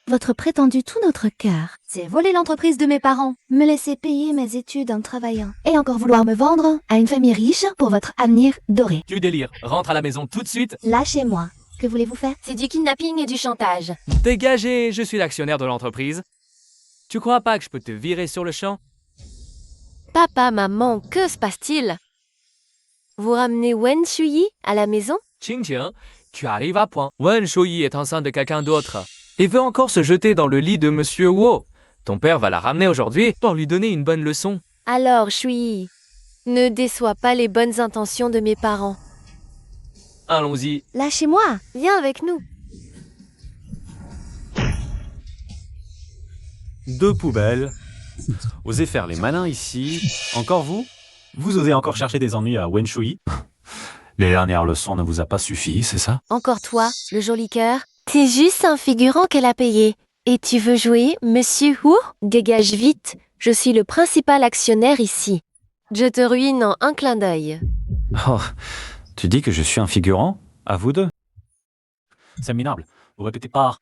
Votre prétendu tout notre cœur, c'est voler l'entreprise de mes parents, me laisser payer mes études en travaillant, et encore vouloir me vendre à une famille riche pour votre avenir doré. Tu délires. Rentre à la maison tout de suite. Lâchez-moi. Que voulez-vous faire? C'est du kidnapping et du chantage. Dégagez, je suis l'actionnaire de l'entreprise. Tu crois pas que je peux te virer sur le champ? Papa, maman, que se passe-t-il? Vous ramenez Wen Shui à la maison? Qingqing, tu arrives à point. Wen Shui est enceinte de quelqu'un d'autre et veut encore se jeter dans le lit de Monsieur Huo. Ton père va la ramener aujourd'hui pour lui donner une bonne leçon. Alors, Shui, ne déçois pas les bonnes intentions de mes parents. Allons-y. Lâchez-moi. Viens avec nous. Deux poubelles. Osez faire les malins ici. Encore vous? Vous osez encore chercher des ennuis à Wen Shui? Les dernières leçons ne vous a pas suffi, c'est ça? Encore toi, le joli cœur. T'es juste un figurant qu'elle a payé. Et tu veux jouer, Monsieur Huo? Dégage vite. Je suis le principal actionnaire ici. Je te ruine en un clin d'œil. Oh, tu dis que je suis un figurant? À vous deux? C'est minable. Vous répétez pas.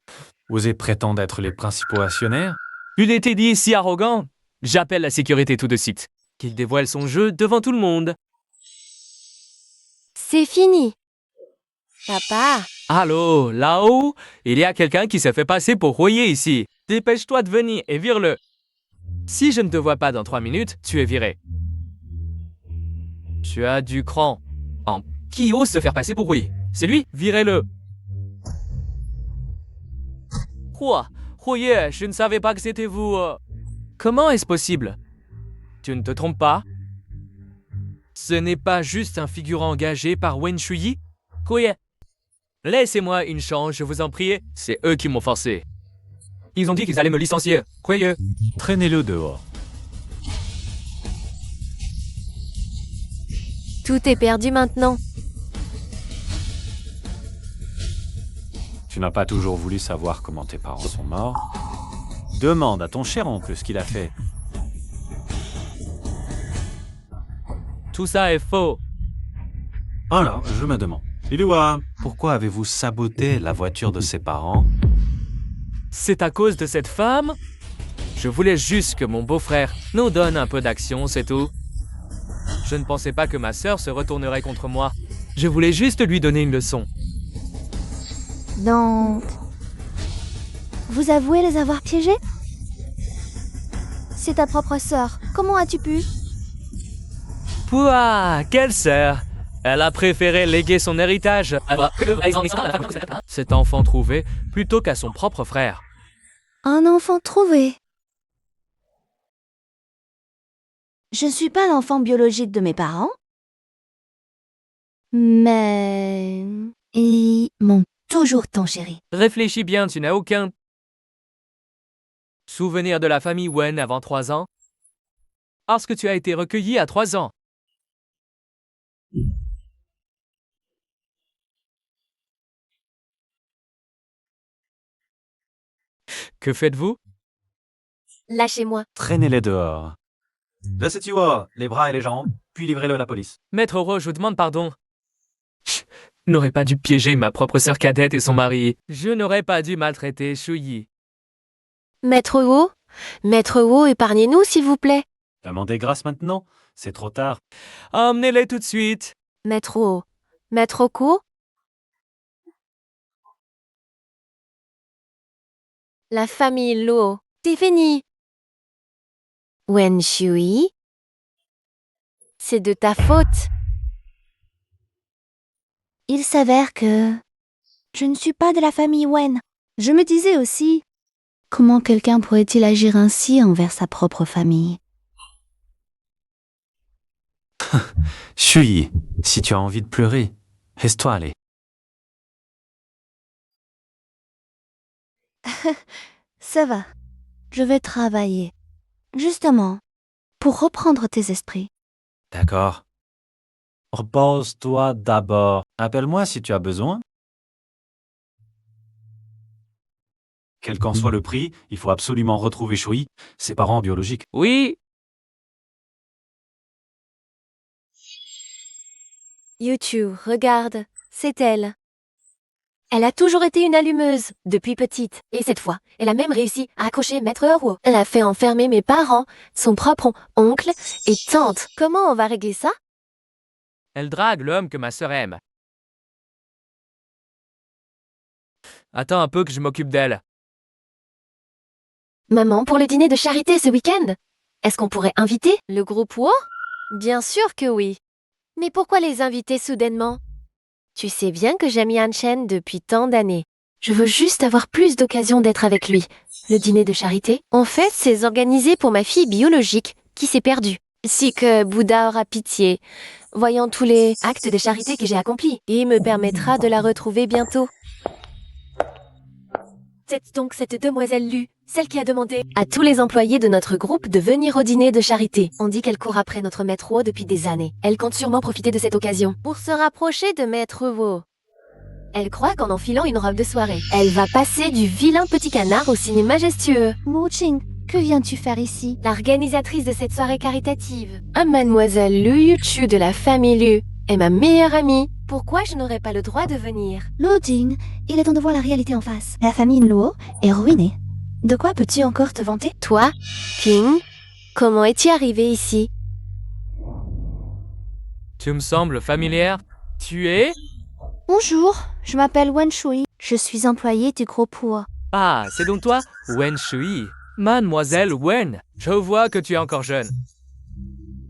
Osez prétendre être les principaux actionnaires? Il était dit si arrogant. J'appelle la sécurité tout de suite. Qu'il dévoile son jeu devant tout le monde. C'est fini. Papa, Allô, là-haut, il y a quelqu'un qui s'est fait passer pour rouiller ici. Dépêche-toi de venir et vire-le. Si je ne te vois pas dans 3 minutes, tu es viré. Tu as du cran. Qui ose se faire passer pour rouiller? C'est lui? Virez-le. Quoi? Rouiller, je ne savais pas que c'était vous. Comment est-ce possible? Tu ne te trompes pas? Ce n'est pas juste un figurant engagé par Wen Shuyi? Croyez. Laissez-moi une chance, je vous en prie. C'est eux qui m'ont forcé. Ils ont dit qu'ils allaient me licencier. Croyez. Traînez-le dehors. Tout est perdu maintenant. Tu n'as pas toujours voulu savoir comment tes parents sont morts? Demande à ton cher oncle ce qu'il a fait. Tout ça est faux. Alors, je me demande. Lilua, pourquoi avez-vous saboté la voiture de ses parents? C'est à cause de cette femme? Je voulais juste que mon beau-frère nous donne un peu d'action, c'est tout. Je ne pensais pas que ma sœur se retournerait contre moi. Je voulais juste lui donner une leçon. Donc... Vous avouez les avoir piégés? C'est ta propre sœur. Comment as-tu pu? Pouah, quelle sœur! Elle a préféré léguer son héritage à cet enfant trouvé plutôt qu'à son propre frère. Un enfant trouvé. Je ne suis pas l'enfant biologique de mes parents. Mais... ils m'ont toujours tant chéri. Réfléchis bien, tu n'as aucun souvenir de la famille Wen avant 3 ans? Parce que tu as été recueilli à 3 ans. Que faites-vous? Lâchez-moi. Traînez-les dehors. Laissez-tu les bras et les jambes, puis livrez-le à la police. Maître Oro, je vous demande pardon. Je n'aurais pas dû piéger ma propre sœur cadette et son mari. Je n'aurais pas dû maltraiter Shuyi. Maître Wu? Maître Wu, épargnez-nous, s'il vous plaît. Demandez grâce maintenant, c'est trop tard. Emmenez-les tout de suite. Maître Wu. Maître Oku? La famille Luo. C'est fini. Wen Shui? C'est de ta faute. Il s'avère que... je ne suis pas de la famille Wen. Je me disais aussi... comment quelqu'un pourrait-il agir ainsi envers sa propre famille? Shuyi, si tu as envie de pleurer, laisse-toi aller. Ça va. Je vais travailler. Justement, pour reprendre tes esprits. D'accord. Repose-toi d'abord. Appelle-moi si tu as besoin. Quel qu'en soit le prix, il faut absolument retrouver Shuyi, ses parents biologiques. Oui, YouTube, regarde, c'est elle. Elle a toujours été une allumeuse, depuis petite. Et cette fois, elle a même réussi à accrocher Maître Wu. Elle a fait enfermer mes parents, son propre oncle et tante. Comment on va régler ça? elle drague l'homme que ma sœur aime. Attends un peu que je m'occupe d'elle. Maman, pour le dîner de charité ce week-end, est-ce qu'on pourrait inviter le groupe Wu? Bien sûr que oui. Mais pourquoi les inviter soudainement? Tu sais bien que j'aime Yan Chen depuis tant d'années. Je veux juste avoir plus d'occasion d'être avec lui. Le dîner de charité, en fait, c'est organisé pour ma fille biologique qui s'est perdue. Si que Bouddha aura pitié, voyant tous les actes de charité que j'ai accomplis, et me permettra de la retrouver bientôt. C'est donc cette demoiselle Lu, celle qui a demandé à tous les employés de notre groupe de venir au dîner de charité. On dit qu'elle court après notre maître Wu depuis des années. Elle compte sûrement profiter de cette occasion pour se rapprocher de maître Wu. Elle croit qu'en enfilant une robe de soirée, elle va passer du vilain petit canard au signe majestueux. Mu Qing, que viens-tu faire ici? L'organisatrice de cette soirée caritative, mademoiselle Lu Yuchu de la famille Lu, est ma meilleure amie. Pourquoi je n'aurais pas le droit de venir? Lu Jing, il est temps de voir la réalité en face. La famille Luo est ruinée. De quoi peux-tu encore te vanter? Toi, King, comment es-tu arrivé ici? Tu me sembles familière. Tu es? Bonjour, je m'appelle Wen Shui. Je suis employée du groupe Wu. Ah, c'est donc toi, Wen Shui. Mademoiselle Wen, je vois que tu es encore jeune.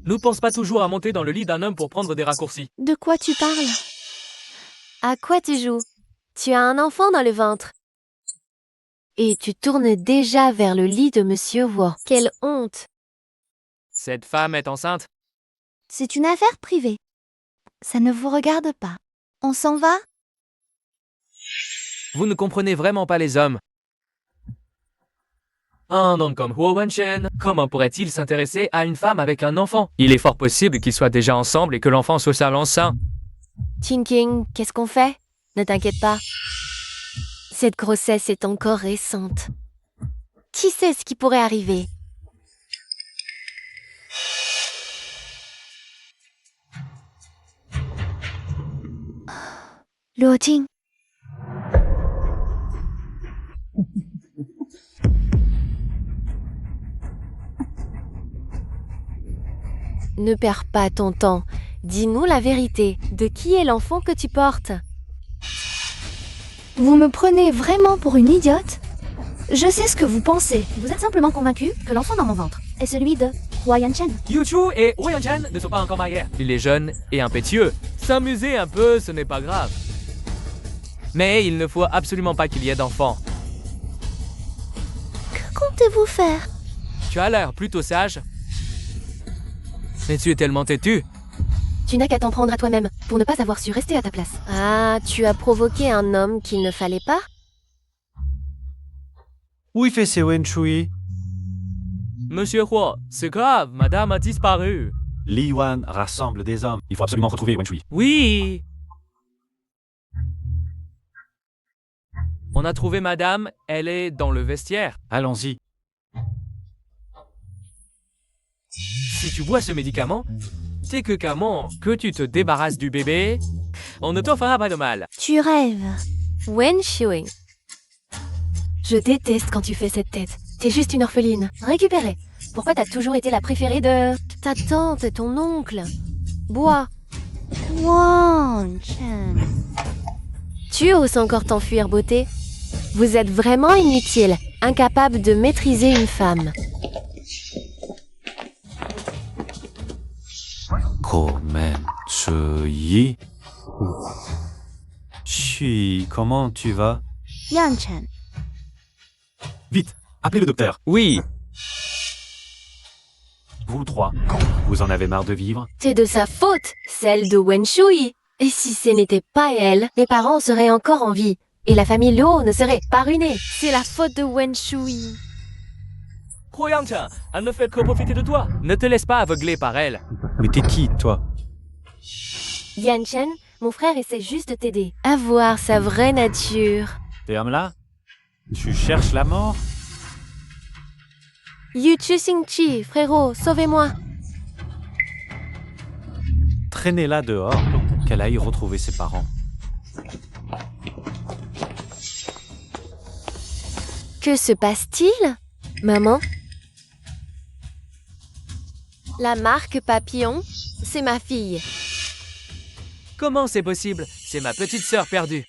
Ne pense pas toujours à monter dans le lit d'un homme pour prendre des raccourcis. De quoi tu parles? À quoi tu joues? Tu as un enfant dans le ventre. Et tu tournes déjà vers le lit de Monsieur Wu. Quelle honte! Cette femme est enceinte. C'est une affaire privée. Ça ne vous regarde pas. On s'en va? Vous ne comprenez vraiment pas les hommes. Un homme comme Huo Wenchen, comment pourrait-il s'intéresser à une femme avec un enfant? Il est fort possible qu'ils soient déjà ensemble et que l'enfant soit sa l'enceinte. Tinking, qu'est-ce qu'on fait? Ne t'inquiète pas. Cette grossesse est encore récente. Qui sait ce qui pourrait arriver? Luo Jing. Ne perds pas ton temps. Dis-nous la vérité. De qui est l'enfant que tu portes? Vous me prenez vraiment pour une idiote? Je sais ce que vous pensez. Vous êtes simplement convaincu que l'enfant dans mon ventre est celui de Hua Yanchen. Yu Chu et Wei Yanchen ne sont pas encore mariés. Il est jeune et impétueux. S'amuser un peu, ce n'est pas grave. Mais il ne faut absolument pas qu'il y ait d'enfant. Que comptez-vous faire? Tu as l'air plutôt sage. Mais tu es tellement têtu. Tu n'as qu'à t'en prendre à toi-même pour ne pas avoir su rester à ta place. Ah, tu as provoqué un homme qu'il ne fallait pas? Où il fait ses Wen Shui? Monsieur Huo, c'est grave, madame a disparu. Li Yuan rassemble des hommes. Il faut absolument retrouver Wen Shui. Oui. On a trouvé madame, elle est dans le vestiaire. Allons-y. Si tu bois ce médicament, c'est que que tu te débarrasses du bébé, on ne t'en fera pas de mal. Tu rêves. Wen Shui. Je déteste quand tu fais cette tête. T'es juste une orpheline. Récupérée. Pourquoi t'as toujours été la préférée de ta tante et ton oncle? Bois. Wanchen. Tu oses encore t'enfuir, beauté? Vous êtes vraiment inutile, incapable de maîtriser une femme. Chui, comment tu vas? Yanchen. Vite, appelez le docteur. Oui, Vous trois, vous en avez marre de vivre? C'est de sa faute, celle de Wen Shui. Et si ce n'était pas elle, les parents seraient encore en vie. Et la famille Luo ne serait pas ruinée. C'est la faute de Wen Shui. Huo Yanchen, elle ne fait que profiter de toi. Ne te laisse pas aveugler par elle. Mais t'es qui, toi? Yanchen, mon frère essaie juste de t'aider à voir sa vraie nature. Ferme-la. Tu cherches la mort? Yu Chu Xingqi, frérot, sauvez-moi. Traînez-la dehors, qu'elle aille retrouver ses parents. Que se passe-t-il, maman? La marque Papillon, c'est ma fille. Comment c'est possible? C'est ma petite sœur perdue.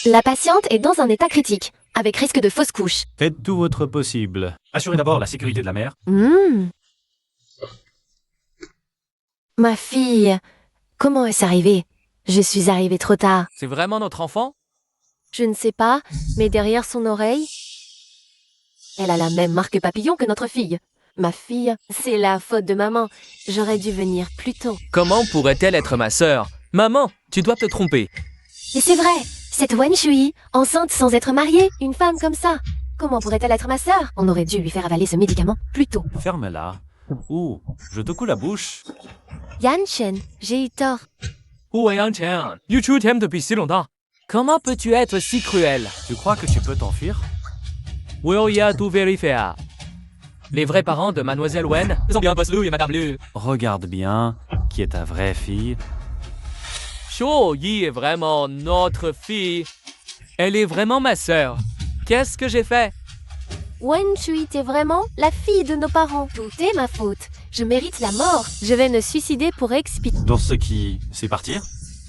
La patiente est dans un état critique, avec risque de fausse couche. Faites tout votre possible. Assurez d'abord la sécurité de la mère. Ma fille, comment est-ce arrivé? Je suis arrivée trop tard. C'est vraiment notre enfant? Je ne sais pas, mais derrière son oreille, elle a la même marque papillon que notre fille. Ma fille, c'est la faute de maman. J'aurais dû venir plus tôt. Comment pourrait-elle être ma sœur? Maman, tu dois te tromper. Et c'est vrai, cette Wen Shui, enceinte sans être mariée, une femme comme ça. Comment pourrait-elle être ma sœur? On aurait dû lui faire avaler ce médicament plus tôt. Ferme-la. Ouh, je te coule la bouche. Yanchen, j'ai eu tort. Huo Yanchen, Yu Chu t'aime depuis si longtemps. Comment peux-tu être si cruel? Tu crois que tu peux t'enfuir? Will y a tout vérifier. Les vrais parents de Mademoiselle Wen sont bien Boss Lu et Madame Lu. Regarde bien qui est ta vraie fille. Shou Yi est vraiment notre fille. Elle est vraiment ma sœur. Qu'est-ce que j'ai fait? Wen Shui, t'es vraiment la fille de nos parents. Tout est ma faute. Je mérite la mort. Je vais me suicider pour expier. Dans ce qui... c'est partir?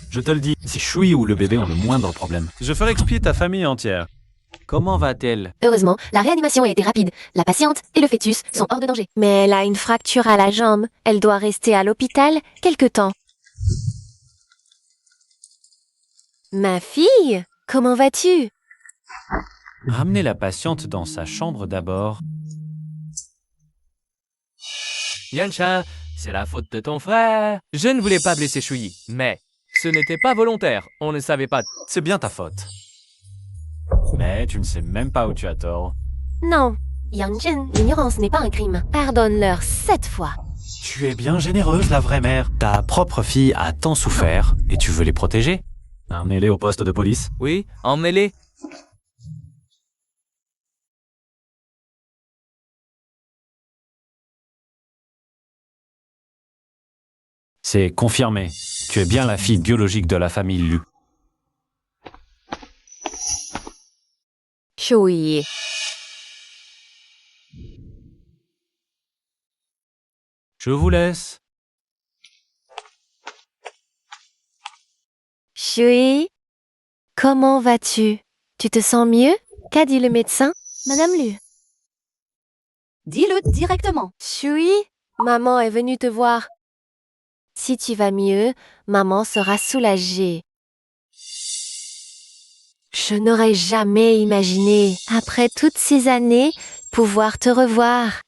Je te le dis, c'est Shui ou le bébé ont le moindre problème. Je ferai expier ta famille entière. Comment va-t-elle? Heureusement, la réanimation a été rapide. La patiente et le fœtus sont hors de danger. Mais elle a une fracture à la jambe. Elle doit rester à l'hôpital quelque temps. Ma fille, comment vas-tu? Ramenez la patiente dans sa chambre d'abord. Yanshan, c'est la faute de ton frère. Je ne voulais pas blesser Shui, mais ce n'était pas volontaire. On ne savait pas. C'est bien ta faute. Mais tu ne sais même pas où tu as tort. Non, Yanchen, l'ignorance n'est pas un crime. Pardonne-leur 7 fois. Tu es bien généreuse, la vraie mère. Ta propre fille a tant souffert, et tu veux les protéger? Emmenez-les au poste de police. Oui, emmenez-les. C'est confirmé. Tu es bien la fille biologique de la famille Lu. Shui. Je vous laisse. Shui, comment vas-tu? Tu te sens mieux? Qu'a dit le médecin? Madame Lu. Dis-le directement. Shui, maman est venue te voir. Si tu vas mieux, maman sera soulagée. Je n'aurais jamais imaginé, après toutes ces années, pouvoir te revoir.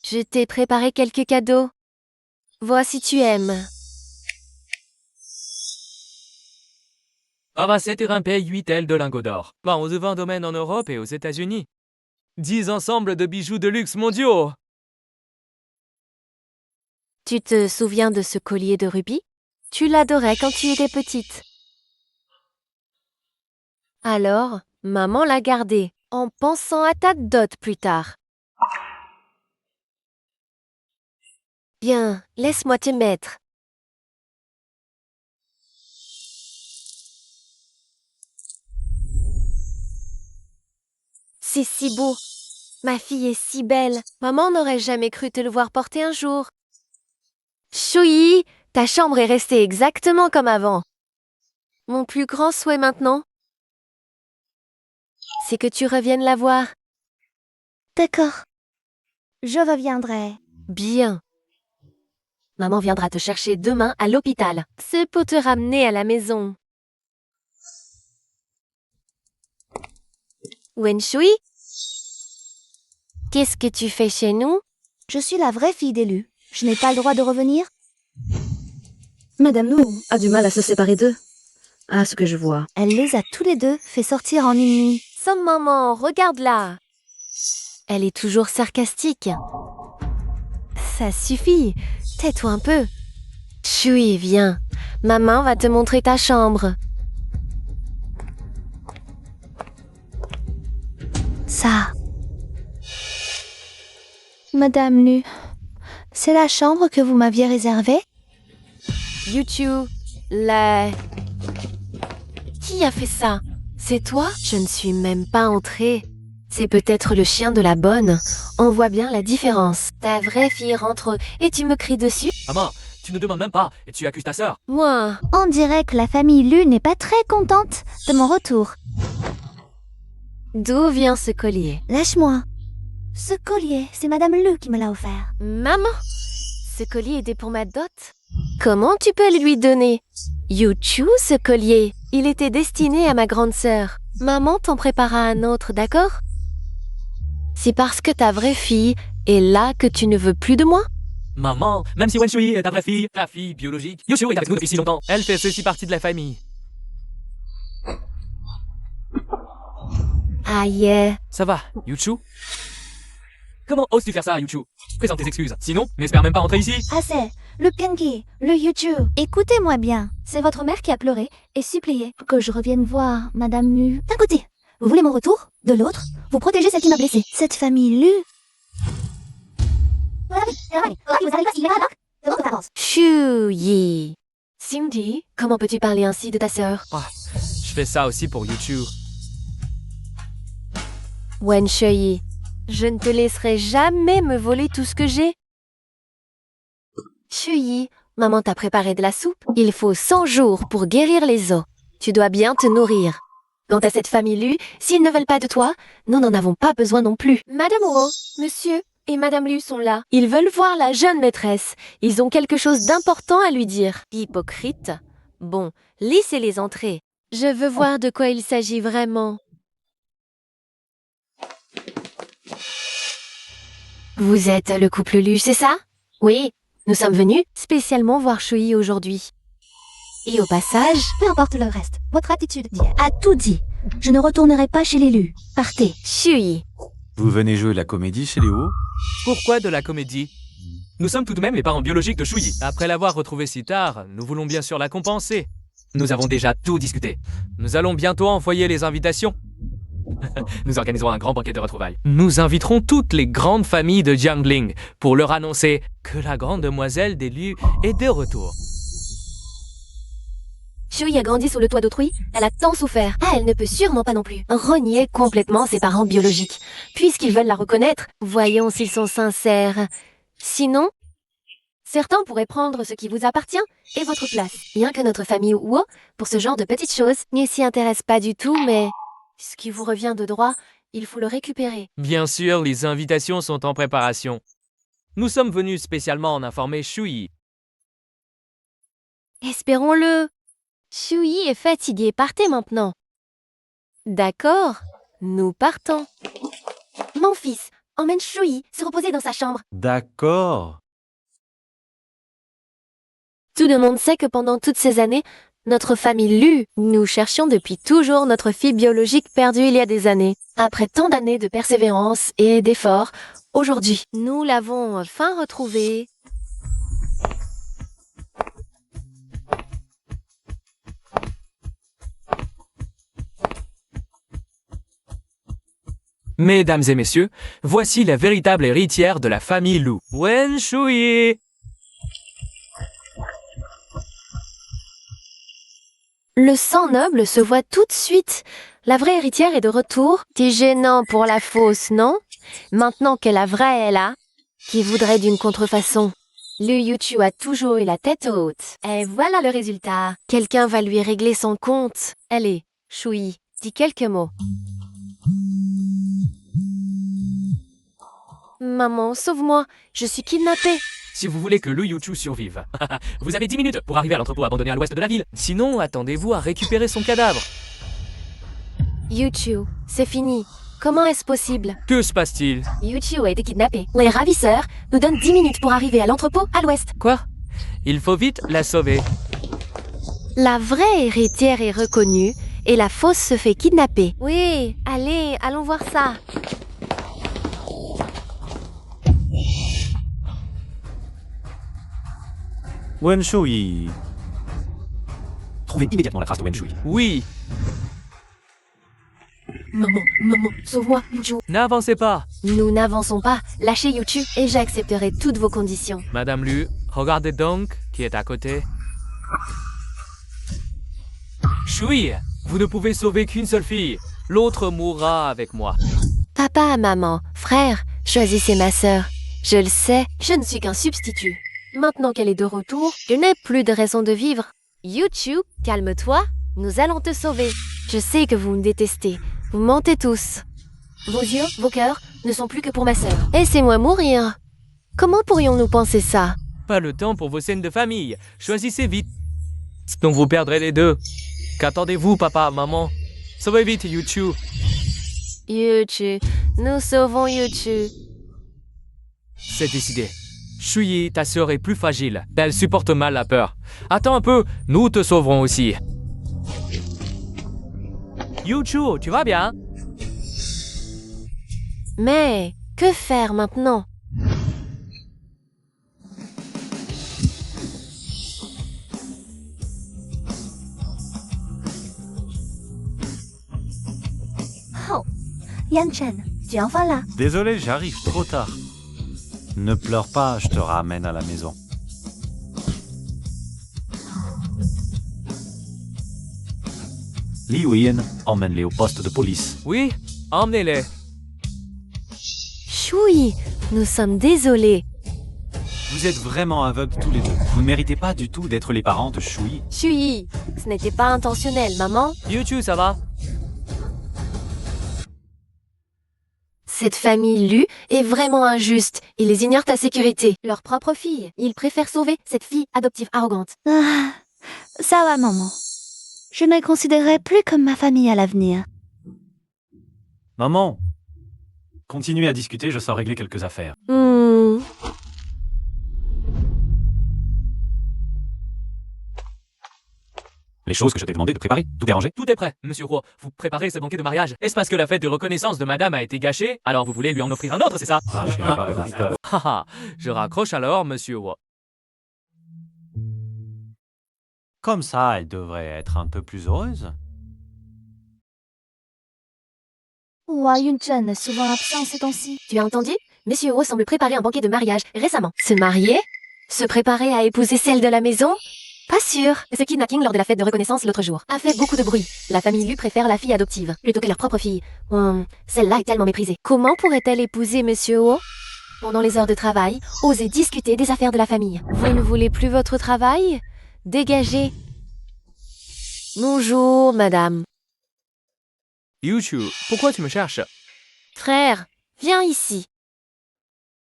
Je t'ai préparé quelques cadeaux. Vois si tu aimes. Avacet paye 8 ailes de lingots d'or. Bon, aux 20 domaines en Europe et aux États-Unis. 10 ensembles de bijoux de luxe mondiaux. Tu te souviens de ce collier de rubis? Tu l'adorais quand tu étais petite. Alors, maman l'a gardé, en pensant à ta dot plus tard. Bien, laisse-moi te mettre. C'est si beau. Ma fille est si belle. Maman n'aurait jamais cru te le voir porter un jour. Shui, ta chambre est restée exactement comme avant. Mon plus grand souhait maintenant, c'est que tu reviennes la voir. D'accord. Je reviendrai. Bien. Maman viendra te chercher demain à l'hôpital. C'est pour te ramener à la maison. Wenshui? Qu'est-ce que tu fais chez nous? Je suis la vraie fille d'élu. Je n'ai pas le droit de revenir? Madame Nou a du mal à se séparer d'eux. À ce que je vois. Elle les a tous les deux fait sortir en une nuit. Son maman, regarde-la. Elle est toujours sarcastique. Ça suffit. Tais-toi un peu. Shui, viens. Maman va te montrer ta chambre. Ça. Madame Lu, c'est la chambre que vous m'aviez réservée? Yuchu, Qui a fait ça? C'est toi? Je ne suis même pas entrée. C'est peut-être le chien de la bonne. On voit bien la différence. Ta vraie fille rentre et tu me cries dessus? Maman, tu ne demandes même pas et tu accuses ta sœur. Moi. On dirait que la famille Lu n'est pas très contente de mon retour. D'où vient ce collier? Lâche-moi. Ce collier, c'est Madame Lu qui me l'a offert. Maman? Ce collier était pour ma dot? Comment tu peux le lui donner? Yuchu, ce collier. Il était destiné à ma grande sœur. Maman t'en prépara un autre, d'accord? C'est parce que ta vraie fille est là que tu ne veux plus de moi? Maman, même si Wenshui est ta vraie fille, ta fille biologique, Yushu est avec nous depuis si longtemps. Elle fait ceci partie de la famille. Aïe. Ça va, Yuchu? Comment oses-tu faire ça, Yuchu? Présente tes excuses. Sinon, n'espère même pas entrer ici. Assez. Le Kenki, le Yuchu. Écoutez-moi bien. C'est votre mère qui a pleuré et supplié que je revienne voir Madame Lu. D'un côté, vous voulez mon retour. De l'autre, vous protégez celle qui m'a blessée. Cette famille Lu. Shuyi. Cindy, comment peux-tu parler ainsi de ta sœur? Je fais ça aussi pour Yuchu. Wenshui, je ne te laisserai jamais me voler tout ce que j'ai. Shuyi, maman t'a préparé de la soupe. Il faut 100 jours pour guérir les os. Tu dois bien te nourrir. Quant à cette famille Lu, s'ils ne veulent pas de toi, nous n'en avons pas besoin non plus. Madame Oro, monsieur et Madame Lu sont là. Ils veulent voir la jeune maîtresse. Ils ont quelque chose d'important à lui dire. Hypocrite. Bon, laissez-les entrer. Je veux voir de quoi il s'agit vraiment. Vous êtes le couple Lu, c'est ça? Oui, nous sommes venus spécialement voir Shui aujourd'hui. Et au passage, Peu importe le reste, votre attitude a tout dit. Je ne retournerai pas chez l'élu. Partez. Shui. Vous venez jouer la comédie chez Léo? Pourquoi de la comédie? Nous sommes tout de même les parents biologiques de Shui. Après l'avoir retrouvée si tard, nous voulons bien sûr la compenser. Nous avons déjà tout discuté. Nous allons bientôt envoyer les invitations. Nous organiserons un grand banquet de retrouvailles. Nous inviterons toutes les grandes familles de Jiangling pour leur annoncer que la grande demoiselle d'élu est de retour. Shui a grandi sous le toit d'autrui, elle a tant souffert. Ah, elle ne peut sûrement pas non plus renier complètement ses parents biologiques. Puisqu'ils veulent la reconnaître, voyons s'ils sont sincères. Sinon, certains pourraient prendre ce qui vous appartient et votre place. Bien que notre famille Wu, pour ce genre de petites choses, n'y s'y intéresse pas du tout, mais ce qui vous revient de droit, il faut le récupérer. Bien sûr, les invitations sont en préparation. Nous sommes venus spécialement en informer Shui. Espérons-le. Shui est fatigué, partez maintenant. D'accord, nous partons. Mon fils, emmène Shui se reposer dans sa chambre. D'accord. Tout le monde sait que pendant toutes ces années, notre famille Lu, nous cherchions depuis toujours notre fille biologique perdue il y a des années. Après tant d'années de persévérance et d'efforts, aujourd'hui, nous l'avons enfin retrouvée. Mesdames et messieurs, voici la véritable héritière de la famille Lu, Wen Shui. Le sang noble se voit tout de suite. La vraie héritière est de retour. C'est gênant pour la fausse, non? Maintenant que la vraie est là, qui voudrait d'une contrefaçon? Lu Yuchu a toujours eu la tête haute. Et voilà le résultat. Quelqu'un va lui régler son compte. Allez, Shui, dis quelques mots. Maman, sauve-moi, je suis kidnappée. Si vous voulez que Lu Yuchu survive, vous avez 10 minutes pour arriver à l'entrepôt abandonné à l'ouest de la ville. Sinon, attendez-vous à récupérer son cadavre. Yuchu, c'est fini. Comment est-ce possible? Que se passe-t-il? Yuchu a été kidnappée. Les ravisseurs nous donnent 10 minutes pour arriver à l'entrepôt à l'ouest. Quoi? Il faut vite la sauver. La vraie héritière est reconnue et la fausse se fait kidnapper. Oui, allez, allons voir ça. Wen Shui. Trouvez immédiatement la trace de Wen Shui. Oui, Maman, sauve-moi, Yuchu. n'avancez pas. Nous n'avançons pas. Lâchez Yuchu et j'accepterai toutes vos conditions. Madame Lu, regardez donc qui est à côté. Shui, vous ne pouvez sauver qu'une seule fille. L'autre mourra avec moi. Papa, maman, frère, choisissez ma sœur. Je le sais, je ne suis qu'un substitut. Maintenant qu'elle est de retour, je n'ai plus de raison de vivre. Yuchu, calme-toi, nous allons te sauver. Je sais que vous me détestez, vous mentez tous. Vos yeux, vos cœurs ne sont plus que pour ma sœur. Laissez-moi mourir. Comment pourrions-nous penser ça? Pas le temps pour vos scènes de famille. Choisissez vite. Sinon vous perdrez les deux. Qu'attendez-vous, papa, maman? Sauvez vite, Yuchu. Yuchu, nous sauvons Yuchu. C'est décidé. Shui, ta sœur est plus fragile. Elle supporte mal la peur. Attends un peu, nous te sauverons aussi. Yuchu, tu vas bien? Mais que faire maintenant? Oh, Yan Chen, tu es enfin là. Désolé, j'arrive trop tard. Ne pleure pas, je te ramène à la maison. Li Huiyan, emmène-les au poste de police. Oui, emmenez-les. Shui, nous sommes désolés. Vous êtes vraiment aveugles tous les deux. Vous ne méritez pas du tout d'être les parents de Shui. Shui, ce n'était pas intentionnel, maman. Yuchu, ça va? Cette famille Lu est vraiment injuste. Ils les ignorent ta sécurité. Leur propre fille. Ils préfèrent sauver cette fille adoptive arrogante. Ah, ça va, maman. Je ne les considérerai plus comme ma famille à l'avenir. Maman, continuez à discuter, je sors régler quelques affaires. les choses que je t'ai demandé de préparer. Tout est rangé? Tout est prêt, monsieur Huo. Vous préparez ce banquet de mariage. Est-ce parce que la fête de reconnaissance de madame a été gâchée? Alors vous voulez lui en offrir un autre, c'est ça? Haha, je raccroche alors, monsieur Huo. Comme ça, elle devrait être un peu plus heureuse. Hua Yunchen est souvent absent ces temps-ci. Tu as entendu? Monsieur Huo semble préparer un banquet de mariage récemment. Se marier? Se préparer à épouser celle de la maison? Pas sûr. Ce kidnapping lors de la fête de reconnaissance l'autre jour a fait beaucoup de bruit. La famille Lu préfère la fille adoptive plutôt que leur propre fille. Celle-là est tellement méprisée. Comment pourrait-elle épouser Monsieur Huo? Pendant les heures de travail, oser discuter des affaires de la famille. Vous ne voulez plus votre travail? Dégagez. Bonjour, madame. Yuchu, pourquoi tu me cherches? Frère, viens ici.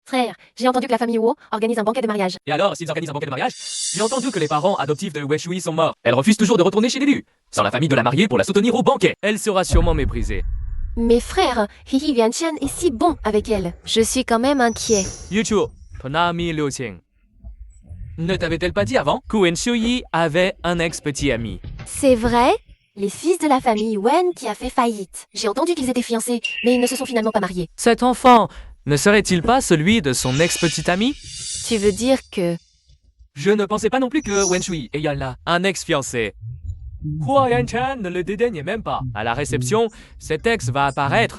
Frère, j'ai entendu que la famille Huo organise un banquet de mariage. Et alors, s'ils organisent un banquet de mariage? J'ai entendu que les parents adoptifs de Wei Shui sont morts. Elle refuse toujours de retourner chez les Lu, sans la famille de la mariée pour la soutenir au banquet. Elle sera sûrement méprisée. Mes frères, Hihi Yuanchen est si bon avec elle. Je suis quand même inquiet. Yuchu, Ponami Liu Qing. Ne t'avait-elle pas dit avant que Wen Shui avait un ex-petit ami? C'est vrai? Les fils de la famille Wen qui a fait faillite. J'ai entendu qu'ils étaient fiancés, mais ils ne se sont finalement pas mariés. Cet enfant ne serait-il pas celui de son ex-petit ami? Tu veux dire que... Je ne pensais pas non plus que Wen Shui ayant là un ex-fiancé. Hua Yanchan ne le dédaignait même pas. À la réception, cet ex va apparaître.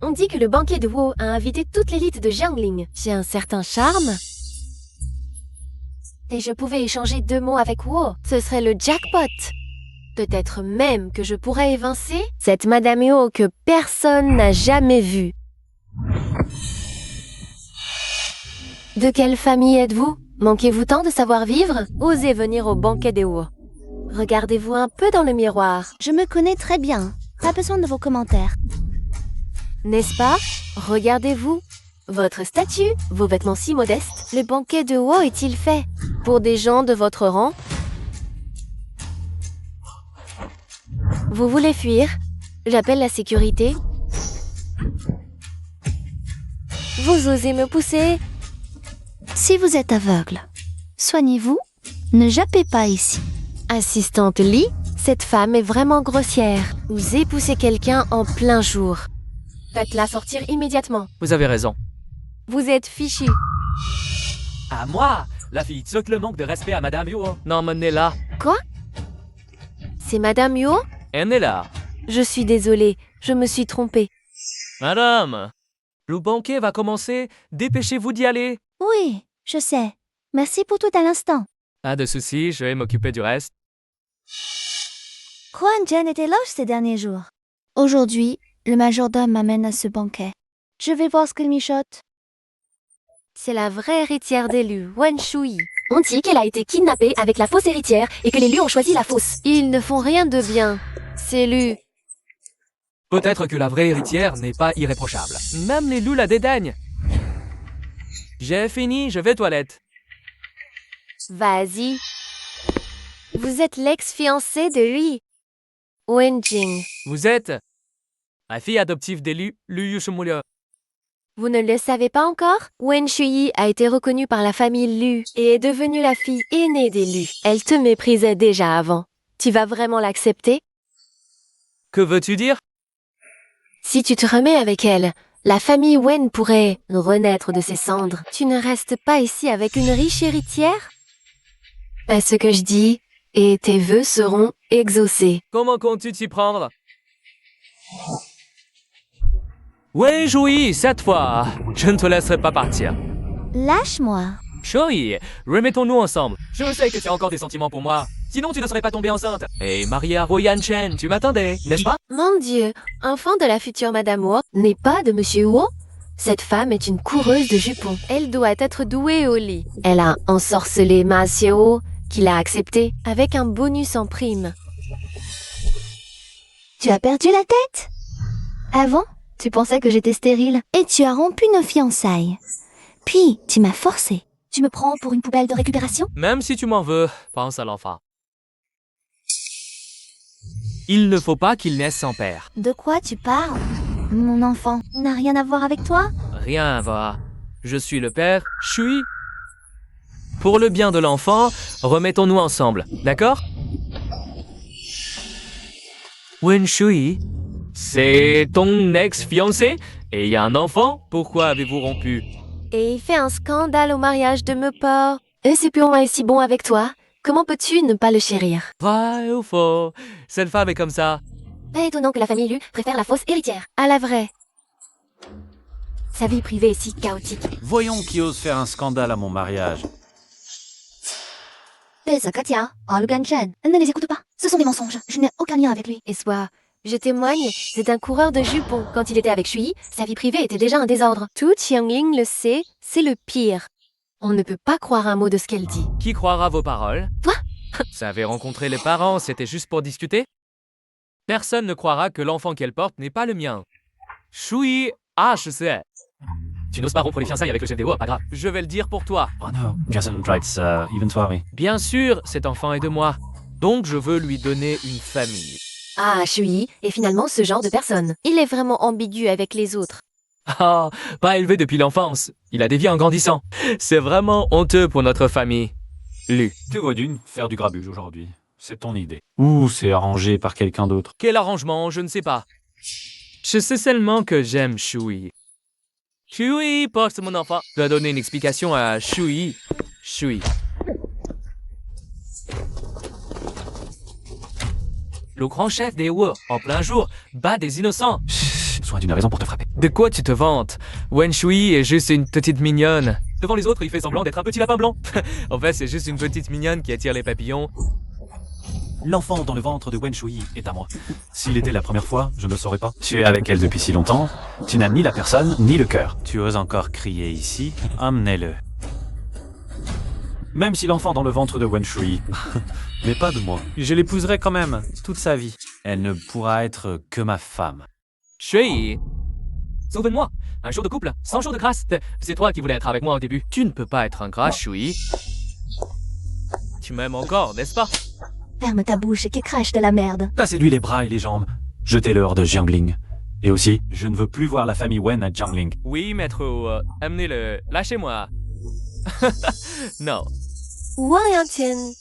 On dit que le banquet de Huo a invité toute l'élite de Jiangling. J'ai un certain charme. Et je pouvais échanger 2 mots avec Huo. Ce serait le jackpot. Peut-être même que je pourrais évincer cette Madame Huo que personne n'a jamais vue. De quelle famille êtes-vous? Manquez-vous tant de savoir-vivre? Osez venir au banquet des Huo. Regardez-vous un peu dans le miroir. Je me connais très bien. Pas besoin de vos commentaires. N'est-ce pas? Regardez-vous. Votre statut, vos vêtements si modestes. Le banquet de Huo est-il fait pour des gens de votre rang? Vous voulez fuir? J'appelle la sécurité. Vous osez me pousser? Si vous êtes aveugle, soignez-vous. Ne jappez pas ici. Assistante Li, cette femme est vraiment grossière. Osez pousser quelqu'un en plein jour. Faites-la sortir immédiatement. Vous avez raison. Vous êtes fichu. À moi, la fille tsoque le manque de respect à Madame Huo. Non, mais là. Quoi? C'est Madame Huo? Elle est là. Je suis désolée, je me suis trompée. Madame, le banquet va commencer. Dépêchez-vous d'y aller. Oui, je sais. Merci pour tout à l'instant. Pas de soucis, je vais m'occuper du reste. Huan Jen était lâche ces derniers jours. Aujourd'hui, le majordome m'amène à ce banquet. Je vais voir ce qu'il michote. C'est la vraie héritière des Lu, Wen Shui. On dit qu'elle a été kidnappée avec la fausse héritière et que les Lu ont choisi la fausse. Ils ne font rien de bien. C'est Lu. Peut-être que la vraie héritière n'est pas irréprochable. Même les loups la dédaignent. J'ai fini, je vais aux toilettes. Vas-y. Vous êtes l'ex-fiancé de lui. Wen Jing. Vous êtes la fille adoptive d'Elu, Lu Yushumulia. Vous ne le savez pas encore? Wen Shui a été reconnue par la famille Lu et est devenue la fille aînée des Lu. Elle te méprisait déjà avant. Tu vas vraiment l'accepter? Que veux-tu dire? Si tu te remets avec elle, la famille Wen pourrait renaître de ses cendres. Tu ne restes pas ici avec une riche héritière? Fais ce que je dis, et tes vœux seront exaucés. Comment comptes-tu t'y prendre? Ouais, Joey, cette fois, je ne te laisserai pas partir. Lâche-moi. Joey, remettons-nous ensemble. Je sais que tu as encore des sentiments pour moi. Sinon, tu ne serais pas tombée enceinte. Et mariée à Royan Chen, tu m'attendais, n'est-ce pas? Mon Dieu, enfant de la future Madame Huo n'est pas de Monsieur Huo? Cette femme est une coureuse de jupons. Elle doit être douée au lit. Elle a ensorcelé Ma Xiao, qui l'a accepté avec un bonus en prime. Tu as perdu la tête? Avant, tu pensais que j'étais stérile et tu as rompu nos fiançailles. Puis, tu m'as forcé. Tu me prends pour une poubelle de récupération? Même si tu m'en veux, pense à l'enfant. Il ne faut pas qu'il naisse sans père. De quoi tu parles? Mon enfant n'a rien à voir avec toi? Rien va. Je suis le père, Shui. Pour le bien de l'enfant, remettons-nous ensemble, d'accord? Wen Shui, c'est ton ex-fiancé? Et il y a un enfant? Pourquoi avez-vous rompu? Et il fait un scandale au mariage de me pas. Et c'est purement et si bon avec toi. Comment peux-tu ne pas le chérir? Vrai ou faux? Cette femme est comme ça. Pas étonnant que la famille Lu préfère la fausse héritière à la vraie. Sa vie privée est si chaotique. Voyons qui ose faire un scandale à mon mariage. Katia, Logan Chen, ne les écoute pas. Ce sont des mensonges. Je n'ai aucun lien avec lui. Et soit, je témoigne, c'est un coureur de jupons. Quand il était avec Shui, sa vie privée était déjà un désordre. Tout Xiangling le sait, c'est le pire. On ne peut pas croire un mot de ce qu'elle dit. Qui croira vos paroles? Toi? Vous avez rencontré les parents, c'était juste pour discuter? Personne ne croira que l'enfant qu'elle porte n'est pas le mien. Shui, je sais. Tu n'oses pas rompre les fiançailles avec le chef des Wo, pas grave. Je vais le dire pour toi. Oh no, Jason writes even sorry. Bien sûr, cet enfant est de moi. Donc je veux lui donner une famille. Ah, Shui est finalement ce genre de personne. Il est vraiment ambigu avec les autres. Ah, pas élevé depuis l'enfance. Il a dévié en grandissant. C'est vraiment honteux pour notre famille. Lu. Tu vois d'une faire du grabuge aujourd'hui. C'est ton idée. Ou c'est arrangé par quelqu'un d'autre. Quel arrangement, je ne sais pas. Je sais seulement que j'aime Shui. Shui porte mon enfant. Je dois donner une explication à Shui. Shui. Le grand chef des Wo, en plein jour, bat des innocents. Soin d'une raison pour te frapper. De quoi tu te vantes? Wen Shui est juste une petite mignonne. Devant les autres, il fait semblant d'être un petit lapin blanc. En fait, c'est juste une petite mignonne qui attire les papillons. L'enfant dans le ventre de Wen Shui est à moi. S'il était la première fois, je ne le saurais pas. Tu es avec elle depuis si longtemps, tu n'as ni la personne, ni le cœur. Tu oses encore crier ici, emmenez-le. Même si l'enfant dans le ventre de Wen Shui, mais pas de moi. Je l'épouserai quand même, toute sa vie. Elle ne pourra être que ma femme. Shui, sauve-moi. Un jour de couple, 100 jours de grâce. C'est toi qui voulais être avec moi au début. Tu ne peux pas être ingrat, Shui. Tu m'aimes encore, n'est-ce pas? Ferme ta bouche et qui crache de la merde. Passez-lui les bras et les jambes. Jetez-le hors de Jiangling. Et aussi, je ne veux plus voir la famille Wen à Jiangling. Oui, maître, amenez-le. Lâchez-moi. Non. Wang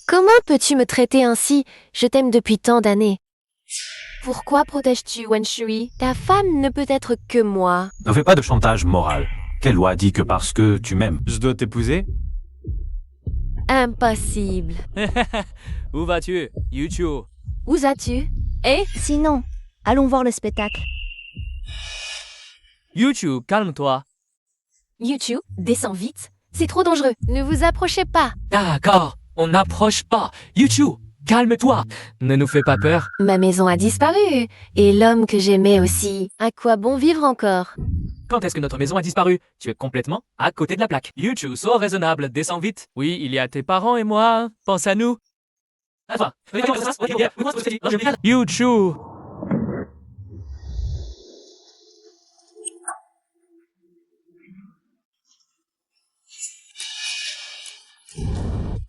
comment peux-tu me traiter ainsi? Je t'aime depuis tant d'années. Pourquoi protèges-tu Wen Shui? Ta femme ne peut être que moi. Ne fais pas de chantage moral. Quelle loi dit que parce que tu m'aimes, je dois t'épouser? Impossible. Où vas-tu, YouTube? Où vas-tu? Eh? Sinon, allons voir le spectacle. YouTube, calme-toi. YouTube, descends vite. C'est trop dangereux. Ne vous approchez pas. D'accord, on n'approche pas. YouTube, calme-toi. Ne nous fais pas peur. Ma maison a disparu. Et l'homme que j'aimais aussi. À quoi bon vivre encore? Quand est-ce que notre maison a disparu? Tu es complètement à côté de la plaque. YouTube, sois raisonnable, descends vite. Oui, il y a tes parents et moi. Pense à nous. YouTube.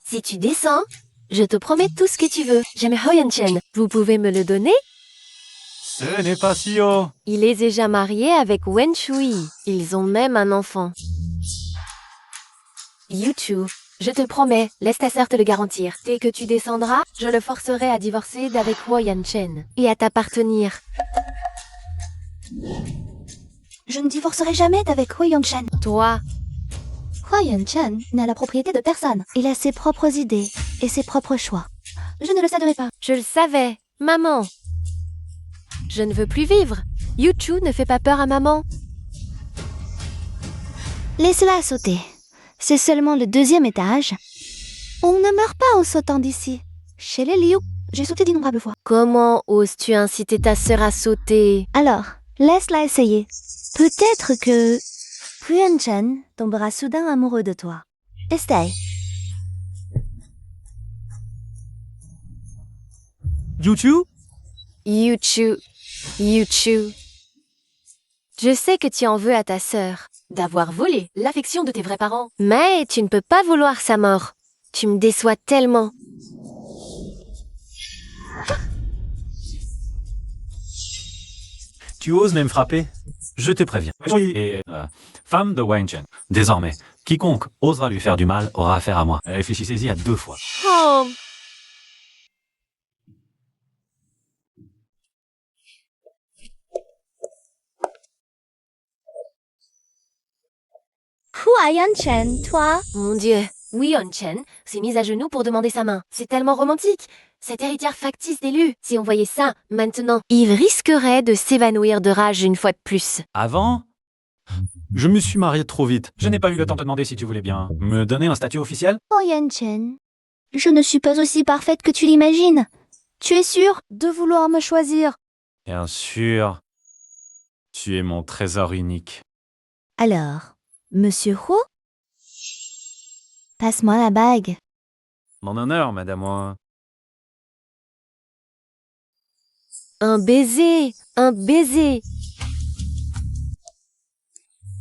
Si tu descends, je te promets tout ce que tu veux. J'aime Hoyan Chen. Vous pouvez me le donner? Ce n'est pas si haut. Il est déjà marié avec Wen Shui. Ils ont même un enfant. YouTube, je te promets, laisse ta sœur te le garantir. Dès que tu descendras, je le forcerai à divorcer d'avec Hoyan Chen et à t'appartenir. Je ne divorcerai jamais d'avec Hui Yongchen. Toi, Hui Yongchen n'a la propriété de personne. Il a ses propres idées et ses propres choix. Je ne le céderai pas. je le savais. Maman. Je ne veux plus vivre. Yuchu ne fait pas peur à maman. Laisse-la sauter. C'est seulement le 2e étage. On ne meurt pas en sautant d'ici. Chez les Liu, j'ai sauté d'innombrables fois. Comment oses-tu inciter ta sœur à sauter? Alors, laisse-la essayer. Peut-être que Huyan Chen tombera soudain amoureux de toi. Essaye. YouTube? Yuchu. Yuchu. Je sais que tu en veux à ta sœur d'avoir volé l'affection de tes vrais parents. Mais tu ne peux pas vouloir sa mort. Tu me déçois tellement. Tu oses même frapper? Je te préviens. Et femme de Wen Chen. Désormais, quiconque osera lui faire du mal aura affaire à moi. Réfléchissez-y à 2 fois. Oh, Hua Yan-chen, toi? mon Dieu. Oui, On-chen s'est mise à genoux pour demander sa main. C'est tellement romantique. Cette héritière factice d'élu. Si on voyait ça, maintenant, il risquerait de s'évanouir de rage une fois de plus. Avant, je me suis marié trop vite. Je n'ai pas eu le temps de demander si tu voulais bien me donner un statut officiel. Oh Yan-chen, je ne suis pas aussi parfaite que tu l'imagines. Tu es sûr de vouloir me choisir? Bien sûr. Tu es mon trésor unique. Alors, Monsieur Huo? Passe-moi la bague. Mon honneur, madame. Un baiser, un baiser.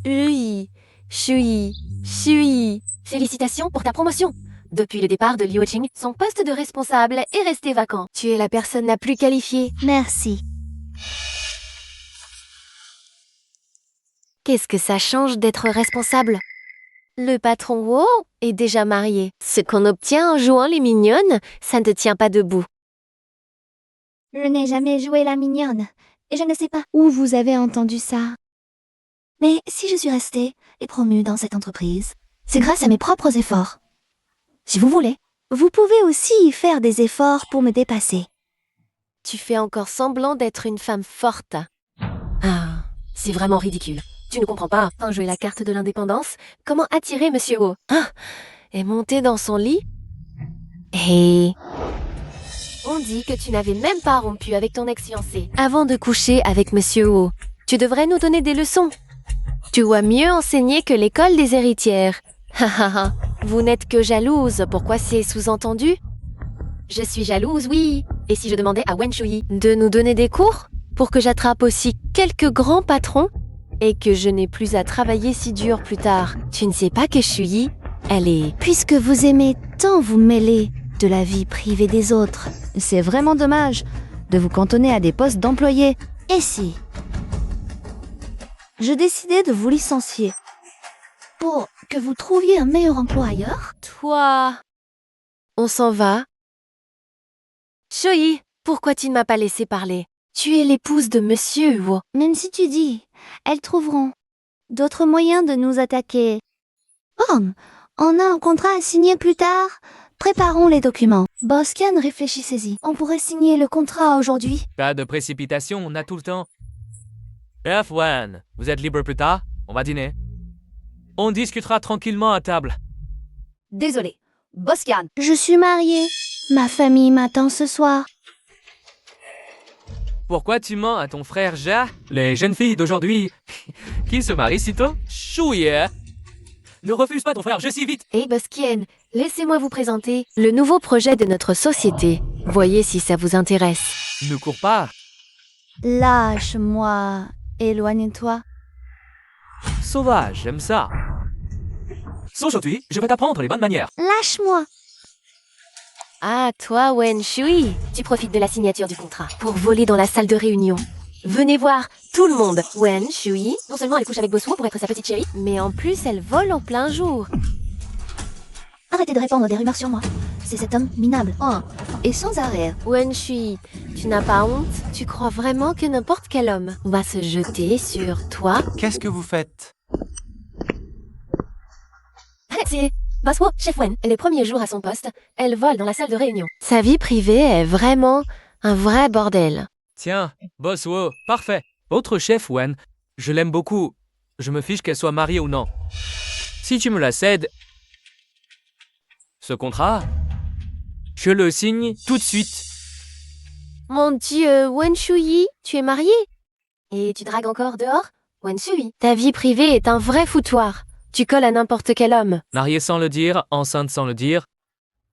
Ui, Shui, Shui. Félicitations pour ta promotion. Depuis le départ de Liu Qing, son poste de responsable est resté vacant. Tu es la personne la plus qualifiée. Merci. Qu'est-ce que ça change d'être responsable? Le patron Wo est déjà marié. Ce qu'on obtient en jouant les mignonnes, ça ne tient pas debout. Je n'ai jamais joué la mignonne, et je ne sais pas où vous avez entendu ça. Mais si je suis restée et promue dans cette entreprise, c'est grâce à mes propres efforts. Si vous voulez, vous pouvez aussi faire des efforts pour me dépasser. Tu fais encore semblant d'être une femme forte. Ah, c'est vraiment ridicule. Tu ne comprends pas. Quand jouer la carte de l'indépendance, comment attirer Monsieur Ho? Ah, et monter dans son lit? Et... on dit que tu n'avais même pas rompu avec ton ex-fiancé avant de coucher avec Monsieur Ho. Tu devrais nous donner des leçons. Tu dois mieux enseigner que l'école des héritières. Hahaha, vous n'êtes que jalouse. Pourquoi c'est sous-entendu? Je suis jalouse, oui. Et si je demandais à Wen Shui de nous donner des cours pour que j'attrape aussi quelques grands patrons et que je n'ai plus à travailler si dur plus tard? Tu ne sais pas que Shui, elle est... Puisque vous aimez tant vous mêler de la vie privée des autres, c'est vraiment dommage de vous cantonner à des postes d'employés. Et si je décidais de vous licencier pour que vous trouviez un meilleur emploi ailleurs? Toi... On s'en va? Shui, pourquoi tu ne m'as pas laissé parler? Tu es l'épouse de Monsieur Huo. Même si tu dis, elles trouveront d'autres moyens de nous attaquer. Oh, on a un contrat à signer plus tard. Préparons les documents. Boscan, réfléchissez-y. On pourrait signer le contrat aujourd'hui. Pas de précipitation, on a tout le temps. Chef Wen, vous êtes libre plus tard? On va dîner. On discutera tranquillement à table. Désolé. Boscan. Je suis mariée. Ma famille m'attend ce soir. Pourquoi tu mens à ton frère Ja? Les jeunes filles d'aujourd'hui qui se marient si tôt? Chouïe! Ne refuse pas ton frère, je suis vite! Hey Boscan, laissez-moi vous présenter le nouveau projet de notre société. Voyez si ça vous intéresse. Ne cours pas! Lâche-moi. Éloigne-toi. Sauvage, j'aime ça! Aujourd'hui, je vais t'apprendre les bonnes manières. Lâche-moi. Ah, toi, Wen Shui, tu profites de la signature du contrat pour voler dans la salle de réunion. Venez voir, tout le monde. Wen Shui, non seulement elle couche avec Boswo pour être sa petite chérie, mais en plus elle vole en plein jour. Arrêtez de répandre des rumeurs sur moi. C'est cet homme minable. Oh, et sans arrêt. Wen Shui, tu n'as pas honte? Tu crois vraiment que n'importe quel homme va se jeter sur toi? Qu'est-ce que vous faites? C'est Boswo, chef Wen. Les premiers jours à son poste, elle vole dans la salle de réunion. Sa vie privée est vraiment un vrai bordel. Tiens, boss Wo, parfait. Autre chef Wen, je l'aime beaucoup. Je me fiche qu'elle soit mariée ou non. Si tu me la cèdes, ce contrat, je le signe tout de suite. Mon Dieu, Wen Shui, tu es marié? Et tu dragues encore dehors? Wen Shui, ta vie privée est un vrai foutoir. Tu colles à n'importe quel homme. Mariée sans le dire, enceinte sans le dire.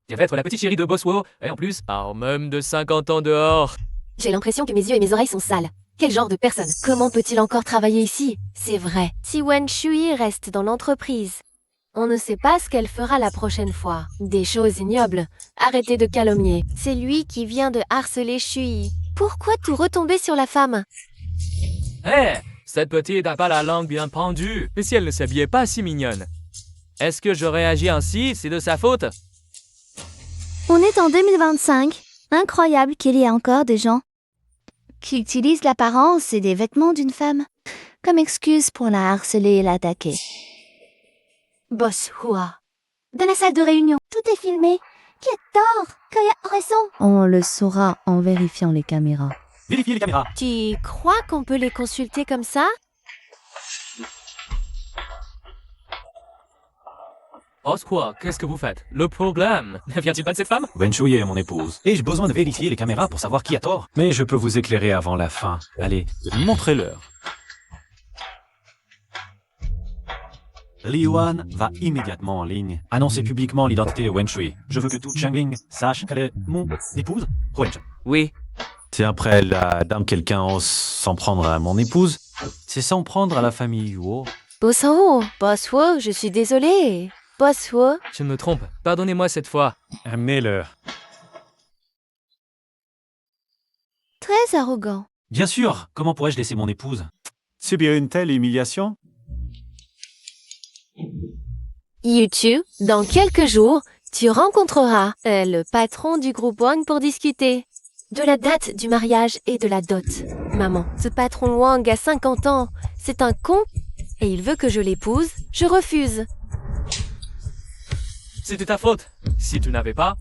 Je vais être la petite chérie de Boswo, et en plus, même de 50 ans dehors. J'ai l'impression que mes yeux et mes oreilles sont sales. Quel genre de personne? Comment peut-il encore travailler ici? C'est vrai. Si Wen Shui reste dans l'entreprise, on ne sait pas ce qu'elle fera la prochaine fois. Des choses ignobles. Arrêtez de calomnier. C'est lui qui vient de harceler Shui. Pourquoi tout retomber sur la femme? Hé, Cette petite n'a pas la langue bien pendue. Et si elle ne s'habillait pas si mignonne? Est-ce que je réagis ainsi? C'est de sa faute? On est en 2025. Incroyable qu'il y ait encore des gens qui utilisent l'apparence et des vêtements d'une femme comme excuse pour la harceler et l'attaquer. Boss Hua. Dans la salle de réunion, tout est filmé. Qui a tort? Qui a raison? On le saura en vérifiant les caméras. Vérifiez les caméras. Tu crois qu'on peut les consulter comme ça? Boss quoi? Qu'est-ce que vous faites? Le problème ne vient-il pas de cette femme? Wen Shui est mon épouse. Et j'ai besoin de vérifier les caméras pour savoir qui a tort. Mais je peux vous éclairer avant la fin. Allez, montrez-leur. Li Yuan va immédiatement en ligne annoncer publiquement l'identité de Wen Shui. Je veux que tout Changling sache qu'elle est mon épouse, Wen Shui. Oui. C'est après la dame quelqu'un ose s'en prendre à mon épouse. C'est s'en prendre à la famille Yuo. Boss Wo, je suis désolée. Boss Wo, Je me trompe. Pardonnez-moi cette fois. Amenez-leur. Très arrogant. Bien sûr, comment pourrais-je laisser mon épouse Subir une telle humiliation? YouTube, dans quelques jours, tu rencontreras le patron du groupe Wang pour discuter de la date du mariage et de la dot. Maman, ce patron Wang a 50 ans. C'est un con et il veut que je l'épouse. Je refuse. C'était ta faute. Si tu n'avais pas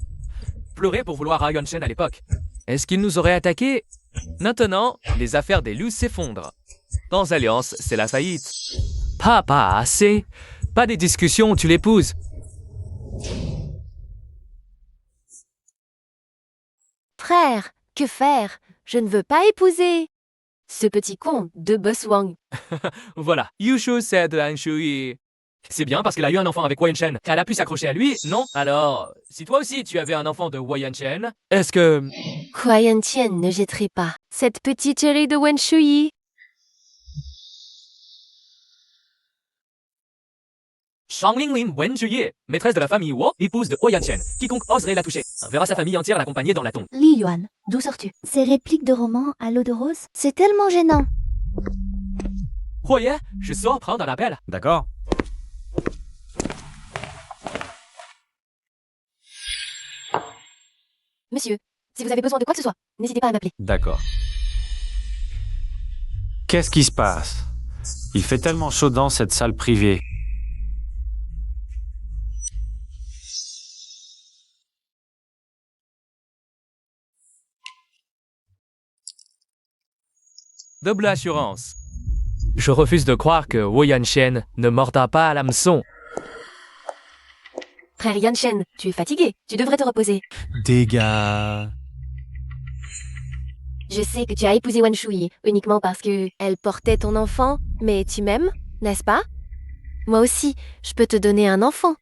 pleuré pour vouloir Ryan Chen à l'époque. Est-ce qu'il nous aurait attaqué? Maintenant, les affaires des loups s'effondrent. Dans Alliance, c'est la faillite. Pas assez. Pas des discussions, tu l'épouses. Frère, que faire? Je ne veux pas épouser ce petit con de Boss Wang. Voilà. Yushu said Han Shui. C'est bien parce qu'elle a eu un enfant avec Wei Chen. Elle a pu s'accrocher à lui, non? Alors, si toi aussi tu avais un enfant de Wei Chen, est-ce que... Huayan Tian ne jetterait pas cette petite chérie de Wen Shui. Shanglinglin Wen Shuyi, maîtresse de la famille Wo, épouse de Wei Chen. Quiconque oserait la toucher verra sa famille entière l'accompagner dans la tombe. Li Yuan, d'où sors-tu? Ces répliques de romans à l'eau de rose, c'est tellement gênant. Croyez, je sors prendre un appel. D'accord. Monsieur, si vous avez besoin de quoi que ce soit, n'hésitez pas à m'appeler. D'accord. Qu'est-ce qui se passe? Il fait tellement chaud dans cette salle privée. Double assurance. Je refuse de croire que Wei Chen ne mordra pas à l'hameçon. Frère Yan Shen, tu es fatigué, tu devrais te reposer. Dégâts. Je sais que tu as épousé Wen Shui uniquement parce que elle portait ton enfant, mais tu m'aimes, n'est-ce pas? Moi aussi, je peux te donner un enfant.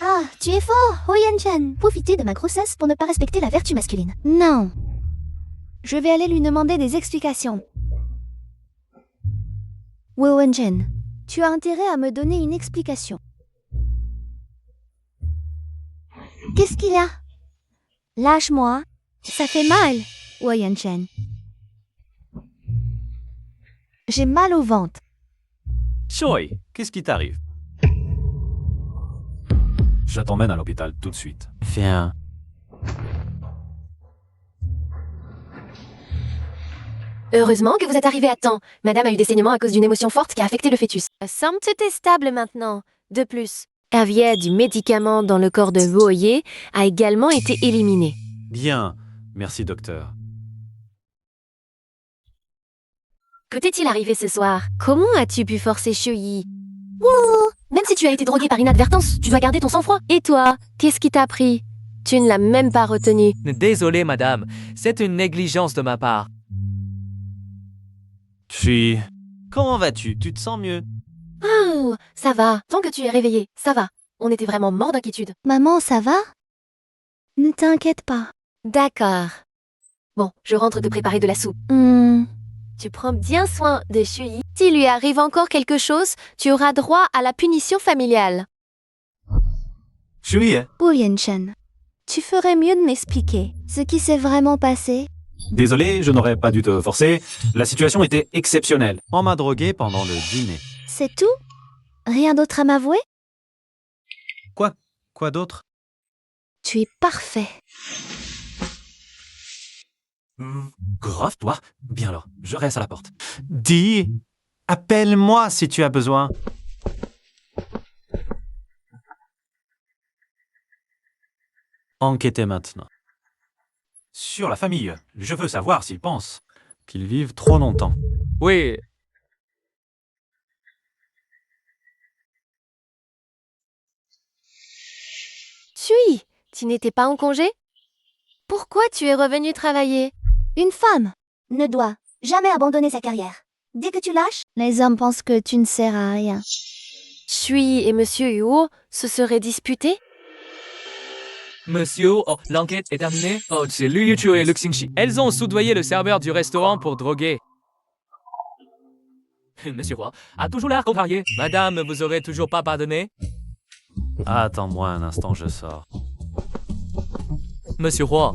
Ah, tu es fort, Huayan Chen. Profitez de ma grossesse pour ne pas respecter la vertu masculine. Non. Je vais aller lui demander des explications. Huayan Chen, tu as intérêt à me donner une explication. Qu'est-ce qu'il y a? Lâche-moi. Ça fait mal, Huayan Chen. J'ai mal au ventre. Choi, qu'est-ce qui t'arrive? Je t'emmène à l'hôpital tout de suite. Viens. Heureusement que vous êtes arrivé à temps. Madame a eu des saignements à cause d'une émotion forte qui a affecté le fœtus. Semble tout est stable maintenant. De plus, Avier du médicament dans le corps de Voyer a également été éliminé. Bien. Merci, docteur. Que t'est-il arrivé ce soir? Comment as-tu pu forcer Shui? Wouh! Même si tu as été drogué par inadvertance, tu dois garder ton sang-froid. Et toi, qu'est-ce qui t'a pris? Tu ne l'as même pas retenu. Désolé, madame. C'est une négligence de ma part. Comment vas-tu? Tu te sens mieux? Oh, ça va. Tant que tu es réveillé, ça va. On était vraiment morts d'inquiétude. Maman, ça va? Ne t'inquiète pas. D'accord. Bon, je rentre te préparer de la soupe. Tu prends bien soin de Shui. S'il lui arrive encore quelque chose, tu auras droit à la punition familiale. Shui, Wu Yanchen, tu ferais mieux de m'expliquer ce qui s'est vraiment passé. désolé, je n'aurais pas dû te forcer. La situation était exceptionnelle. On m'a drogué pendant le dîner. C'est tout? Rien d'autre à m'avouer? Quoi d'autre? Tu es parfait. Grave, toi. Bien alors, je reste à la porte. Dis, appelle-moi si tu as besoin. Enquêtez maintenant. Sur la famille, je veux savoir s'ils pensent qu'ils vivent trop longtemps. Oui. Shui, tu n'étais pas en congé? Pourquoi tu es revenu travailler? Une femme ne doit jamais abandonner sa carrière. Dès que tu lâches, les hommes pensent que tu ne sers à rien. Shui et Monsieur Huo se seraient disputés? Monsieur, oh, l'enquête est terminée. Oh, c'est Liu Yuchu et Lu Xingxi. Elles ont soudoyé le serveur du restaurant pour droguer. Monsieur Roy a toujours l'air contrarié. Madame, vous aurez toujours pas pardonné? Attends-moi un instant, je sors. Monsieur Roy.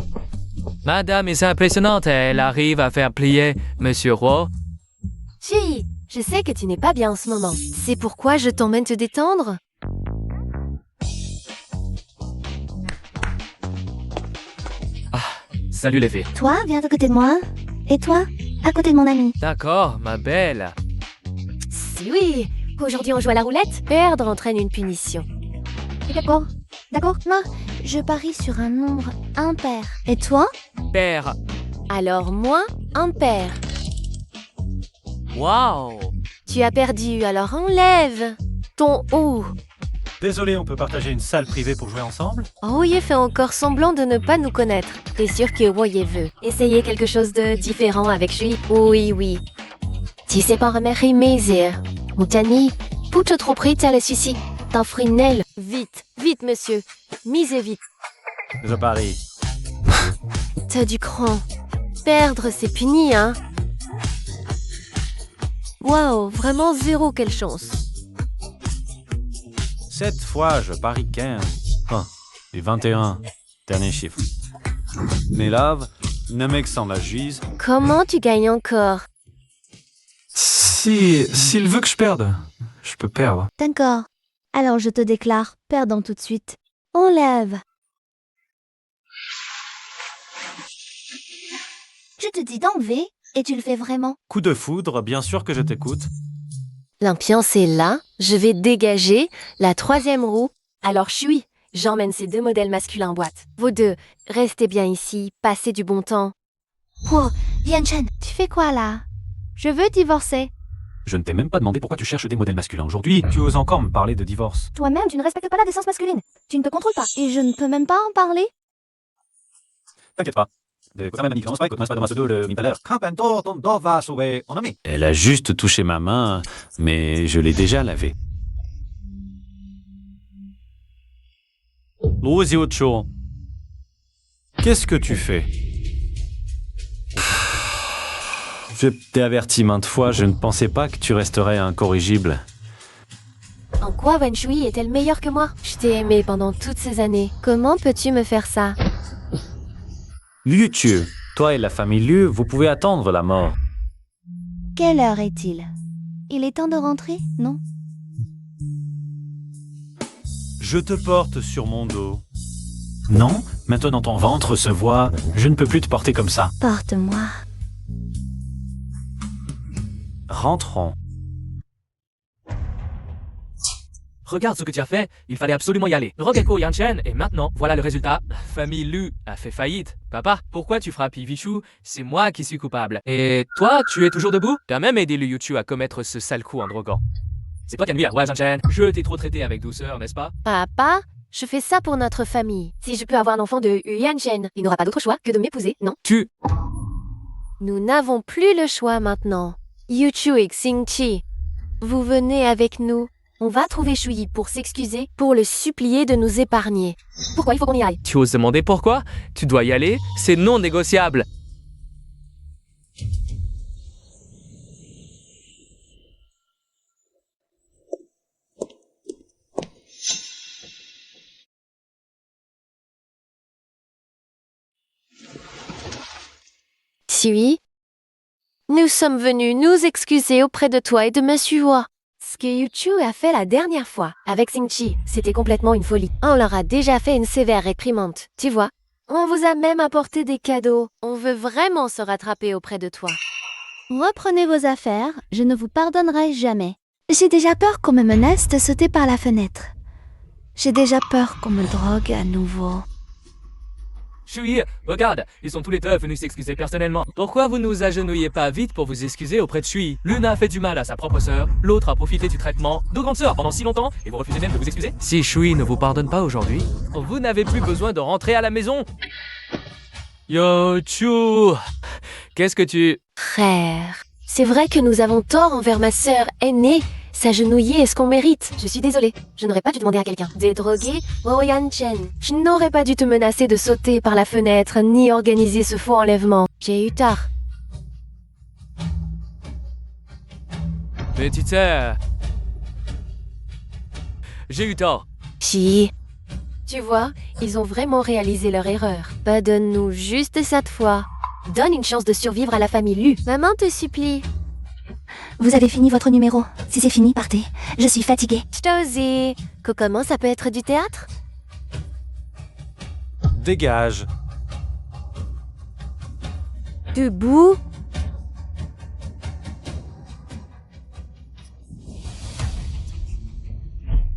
Madame est impressionnante, elle arrive à faire plier Monsieur Roy. Shui, je sais que tu n'es pas bien en ce moment. C'est pourquoi je t'emmène te détendre? Salut les filles. Toi, viens à côté de moi. Et toi, à côté de mon ami. D'accord, ma belle. Si oui, aujourd'hui on joue à la roulette. Perdre entraîne une punition. D'accord. D'accord. Non, je parie sur un nombre impair. Et toi? Père. Alors moi, impair. Waouh. Tu as perdu, alors enlève ton ou. Désolé, on peut partager une salle privée pour jouer ensemble? Woye fait encore semblant de ne pas nous connaître. T'es sûr que Woye veut essayer quelque chose de différent avec Shui? Oui. Tu sais pas remercier Mézir. Moutani, poutre trop près à la suicide. T'offres une aile. Vite, monsieur. Misez vite. Je parie. T'as du cran. Perdre, c'est puni, hein? Waouh, vraiment zéro, quelle chance. Cette fois, je parie 15. Et 21. Dernier chiffre. Mes laves, Namek sans la juise. Comment tu gagnes encore? S'il veut que je perde, je peux perdre. D'accord. Alors je te déclare perdant tout de suite. Enlève. Je te dis d'enlever et tu le fais vraiment. Coup de foudre, bien sûr que je t'écoute. L'ambiance est là, je vais dégager la troisième roue. Alors Shui, j'emmène ces deux modèles masculins en boîte. Vous deux, restez bien ici, passez du bon temps. Oh, Yanchen, tu fais quoi là? Je veux divorcer. Je ne t'ai même pas demandé pourquoi tu cherches des modèles masculins aujourd'hui. Tu oses encore me parler de divorce. Toi-même, tu ne respectes pas la décence masculine. Tu ne te contrôles pas. Et je ne peux même pas en parler. T'inquiète pas. Elle a juste touché ma main, mais je l'ai déjà lavée. Lu Xiuqiu, qu'est-ce que tu fais? Je t'ai averti maintes fois, je ne pensais pas que tu resterais incorrigible. En quoi Wen Shui est-elle meilleure que moi? Je t'ai aimé pendant toutes ces années. Comment peux-tu me faire ça? Liu Chu, toi et la famille Liu, vous pouvez attendre la mort. Quelle heure est-il? Il est temps de rentrer, non? Je te porte sur mon dos. Non, maintenant ton ventre se voit, je ne peux plus te porter comme ça. Porte-moi. Rentrons. Regarde ce que tu as fait, il fallait absolument y aller. Rogeko Yanchen, et maintenant, voilà le résultat. Famille Lu a fait faillite. Papa, pourquoi tu frappes Yivichu? C'est moi qui suis coupable. Et toi, tu es toujours debout? T'as même aidé Liu Yuchu à commettre ce sale coup en droguant. C'est toi qui as nuit à Roi Yanchen. Je t'ai trop traité avec douceur, n'est-ce pas? Papa, je fais ça pour notre famille. Si je peux avoir l'enfant de Yanchen, il n'aura pas d'autre choix que de m'épouser, non? Nous n'avons plus le choix maintenant. Yuchu et Xingqi, vous venez avec nous. On va trouver Shui pour s'excuser, pour le supplier de nous épargner. Pourquoi il faut qu'on y aille? Tu oses demander pourquoi? Tu dois y aller, c'est non négociable. Shui, nous sommes venus nous excuser auprès de toi et de Monsieur Hua. Ce que Yuchu a fait la dernière fois avec Xingqi, c'était complètement une folie. On leur a déjà fait une sévère réprimande, tu vois. On vous a même apporté des cadeaux. On veut vraiment se rattraper auprès de toi. Reprenez vos affaires, je ne vous pardonnerai jamais. J'ai déjà peur qu'on me menace de sauter par la fenêtre. J'ai déjà peur qu'on me drogue à nouveau. Shui, regarde, ils sont tous les deux venus s'excuser personnellement. Pourquoi vous nous agenouillez pas vite pour vous excuser auprès de Shui? L'une a fait du mal à sa propre sœur, l'autre a profité du traitement de grande sœur pendant si longtemps, et vous refusez même de vous excuser? Si Shui ne vous pardonne pas aujourd'hui, vous n'avez plus besoin de rentrer à la maison. Yo, Chu, qu'est-ce que tu... Frère, c'est vrai que nous avons tort envers ma sœur aînée. S'agenouiller est ce qu'on mérite. Je suis désolée. Je n'aurais pas dû demander à quelqu'un. Dédroguer Royan Chen. Je n'aurais pas dû te menacer de sauter par la fenêtre, ni organiser ce faux enlèvement. J'ai eu tort. Petite sœur... J'ai eu tort. Chi. Tu vois, ils ont vraiment réalisé leur erreur. Pardonne-nous juste cette fois. Donne une chance de survivre à la famille Lu. Maman te supplie. Vous avez fini votre numéro. Si c'est fini, partez. Je suis fatiguée. Stozy. Comment ça peut être du théâtre? Dégage. Debout.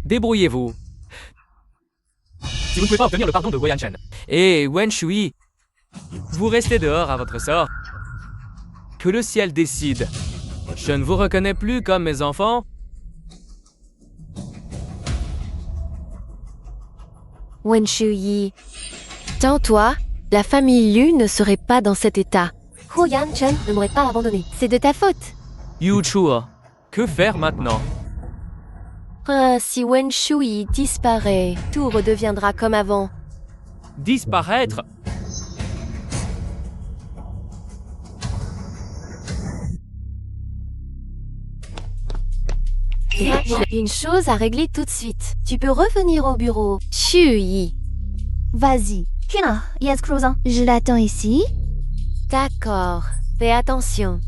Débrouillez-vous. Si vous ne pouvez pas obtenir le pardon de Wei Chen. Et Wen Shui, vous restez dehors à votre sort. Que le ciel décide. Je ne vous reconnais plus comme mes enfants. Wen Shui. Sans toi, la famille Lu ne serait pas dans cet état. Huyan Chen ne m'aurait pas abandonné. C'est de ta faute. Yu Chua, que faire maintenant? Ah, si Wen Shui disparaît, tout redeviendra comme avant. Disparaître? J'ai une chose à régler tout de suite. Tu peux revenir au bureau. Shui. Vas-y. Yes, Cruisin. Je l'attends ici. D'accord. Fais attention.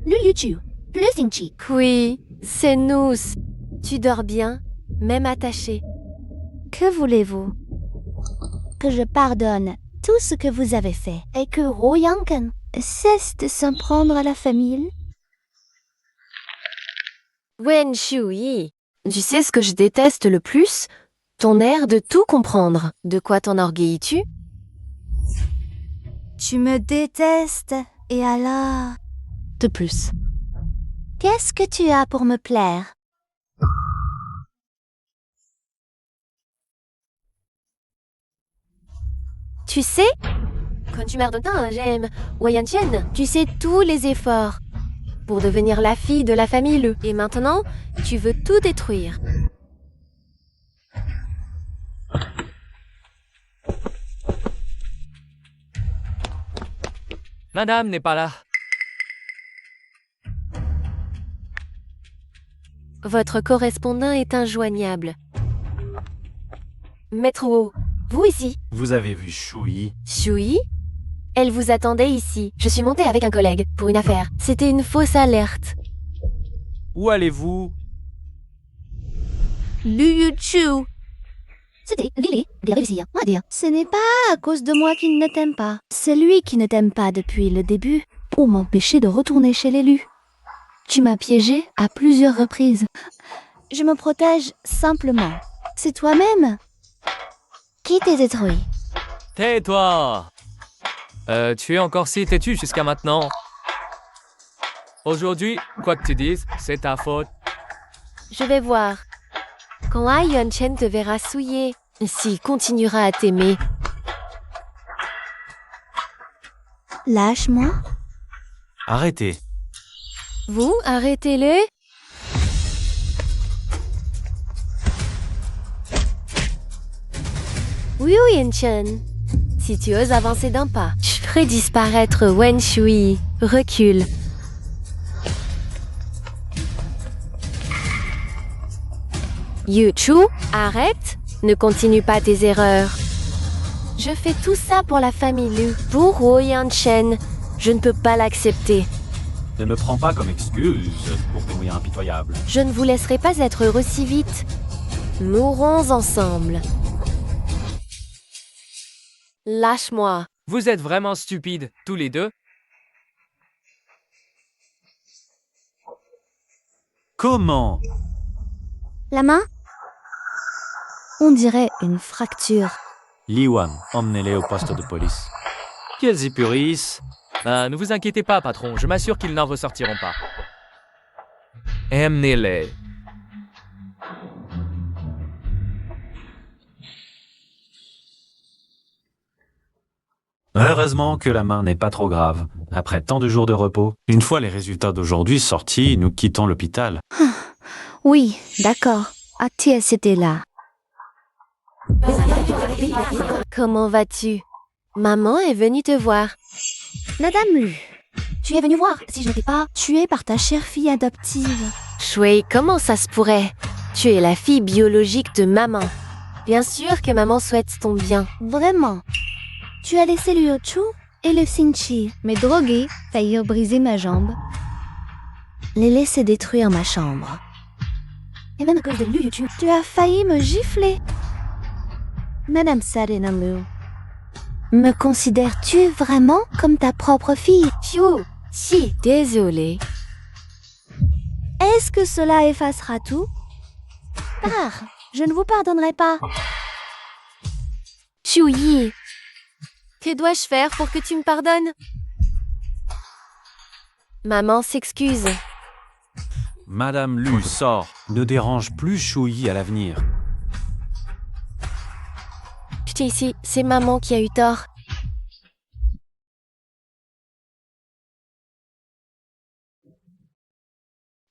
Le Yuchu. Le Xingqi. Oui, c'est nous. Tu dors bien, même attaché. Que voulez-vous? Que je pardonne tout ce que vous avez fait et que Royanken cesse de s'en prendre à la famille? Wen Shui, tu sais ce que je déteste le plus? Ton air de tout comprendre. De quoi t'enorgueillis-tu? Tu me détestes et alors... De plus. Qu'est-ce que tu as pour me plaire? Tu sais, quand tu m'ordonnes, j'aime Wayan Chen. Tu sais tous les efforts pour devenir la fille de la famille Le. Et maintenant, tu veux tout détruire. Madame n'est pas là. Votre correspondant est injoignable. Maître Wu, vous ici. Vous avez vu Shui? Shui? Elle vous attendait ici. Je suis montée avec un collègue pour une affaire. C'était une fausse alerte. Où allez-vous? Liu Chu. C'était Lily, bien réussi, on va dire. Ce n'est pas à cause de moi qu'il ne t'aime pas. C'est lui qui ne t'aime pas depuis le début pour m'empêcher de retourner chez l'élu. Tu m'as piégé à plusieurs reprises. Je me protège simplement. C'est toi-même qui t'es détruit. Tais-toi! Tu es encore si têtu jusqu'à maintenant. Aujourd'hui, quoi que tu dises, c'est ta faute. Je vais voir. Quand Ai Yuan-chen te verra souillé, s'il continuera à t'aimer, Lâche-moi. Arrêtez. vous, arrêtez-le. Oui, Yuan-chen. Si tu oses avancer d'un pas, je ferai disparaître Wen Shui. Recule. Yu Chu, arrête. Ne continue pas tes erreurs. Je fais tout ça pour la famille Lu. Pour Wo Yan-chen, je ne peux pas l'accepter. Ne me prends pas comme excuse pour tes moyens impitoyables. Je ne vous laisserai pas être heureux si vite. Mourons ensemble. Lâche-moi. Vous êtes vraiment stupides, tous les deux. Comment? La main? On dirait une fracture. Li Wan, emmenez-les au poste de police. Quels épurisses! Ne vous inquiétez pas, patron, je m'assure qu'ils n'en ressortiront pas. Emmenez-les. Heureusement que la main n'est pas trop grave. Après tant de jours de repos, une fois les résultats d'aujourd'hui sortis, nous quittons l'hôpital. Oui, d'accord. Aties était là. Comment vas-tu? Maman est venue te voir. Madame Lu, tu es venue voir si je n'étais pas tuée par ta chère fille adoptive. Shui, comment ça se pourrait? Tu es la fille biologique de maman. Bien sûr que maman souhaite ton bien. Vraiment. Tu as laissé le Yochu et le Sinchi, mes drogués, faillir briser ma jambe. Les laisser détruire ma chambre. Et même à cause de Lu, tu as failli me gifler. Madame Sarinalu, me considères-tu vraiment comme ta propre fille? Phew, si, désolée. Est-ce que cela effacera tout? Pars, je ne vous pardonnerai pas. Chuyi, que dois-je faire pour que tu me pardonnes? Maman s'excuse. Madame Lu, sort. Ne dérange plus Shui à l'avenir. Ici, c'est maman qui a eu tort.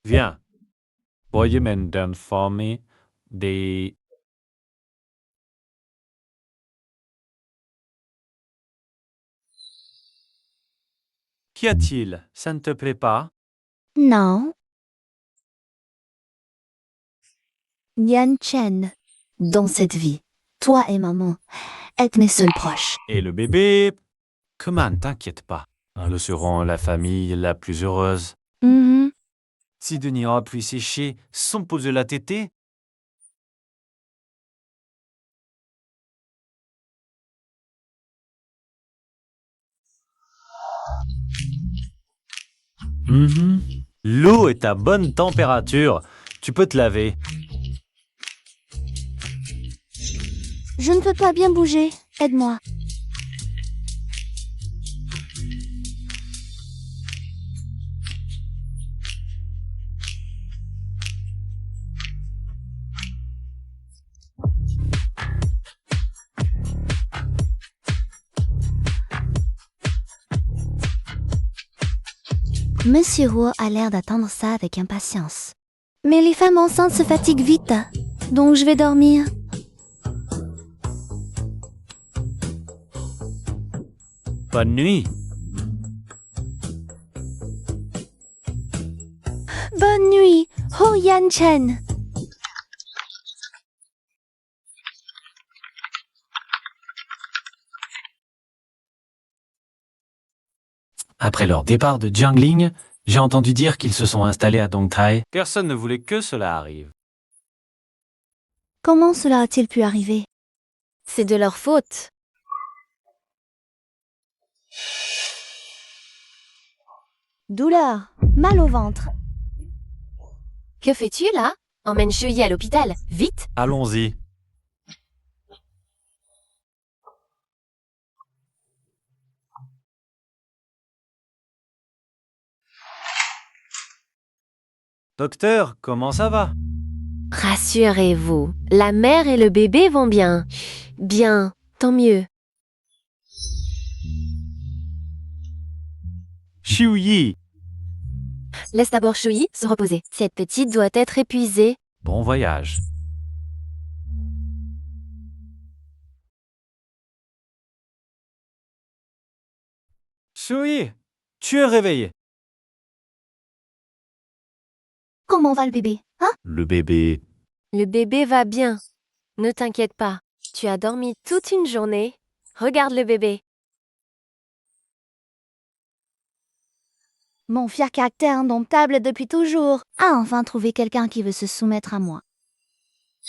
Viens. Voyez d'informer des... Qu'y a-t-il? Ça ne te plaît pas? Non. Yan Chen, dans cette vie, toi et maman êtes mes seuls proches. Et le bébé? Comment, t'inquiète pas. Nous serons la famille la plus heureuse. Mhm. Si Denis a pu sécher sans poser la tétée. L'eau est à bonne température. Tu peux te laver. Je ne peux pas bien bouger. Aide-moi. Monsieur Wu a l'air d'attendre ça avec impatience. Mais les femmes enceintes se fatiguent vite, donc je vais dormir. Bonne nuit. Bonne nuit, Ho Yan Chen. Après leur départ de Jiangling, j'ai entendu dire qu'ils se sont installés à Dongtai. Personne ne voulait que cela arrive. Comment cela a-t-il pu arriver? C'est de leur faute. Douleur, mal au ventre. Que fais-tu là? Emmène Shuyi à l'hôpital, vite! Allons-y. Docteur, comment ça va? Rassurez-vous, la mère et le bébé vont bien. Bien, tant mieux. Xiuyi, Laisse d'abord Shui se reposer. Cette petite doit être épuisée. Bon voyage. Shui, tu es réveillé. Comment va le bébé? Hein? Le bébé. Le bébé va bien. Ne t'inquiète pas. Tu as dormi toute une journée. Regarde le bébé. Mon fier caractère indomptable depuis toujours a enfin trouvé quelqu'un qui veut se soumettre à moi.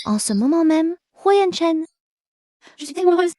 En ce moment même, Huo Yanchen. Je suis tellement heureuse.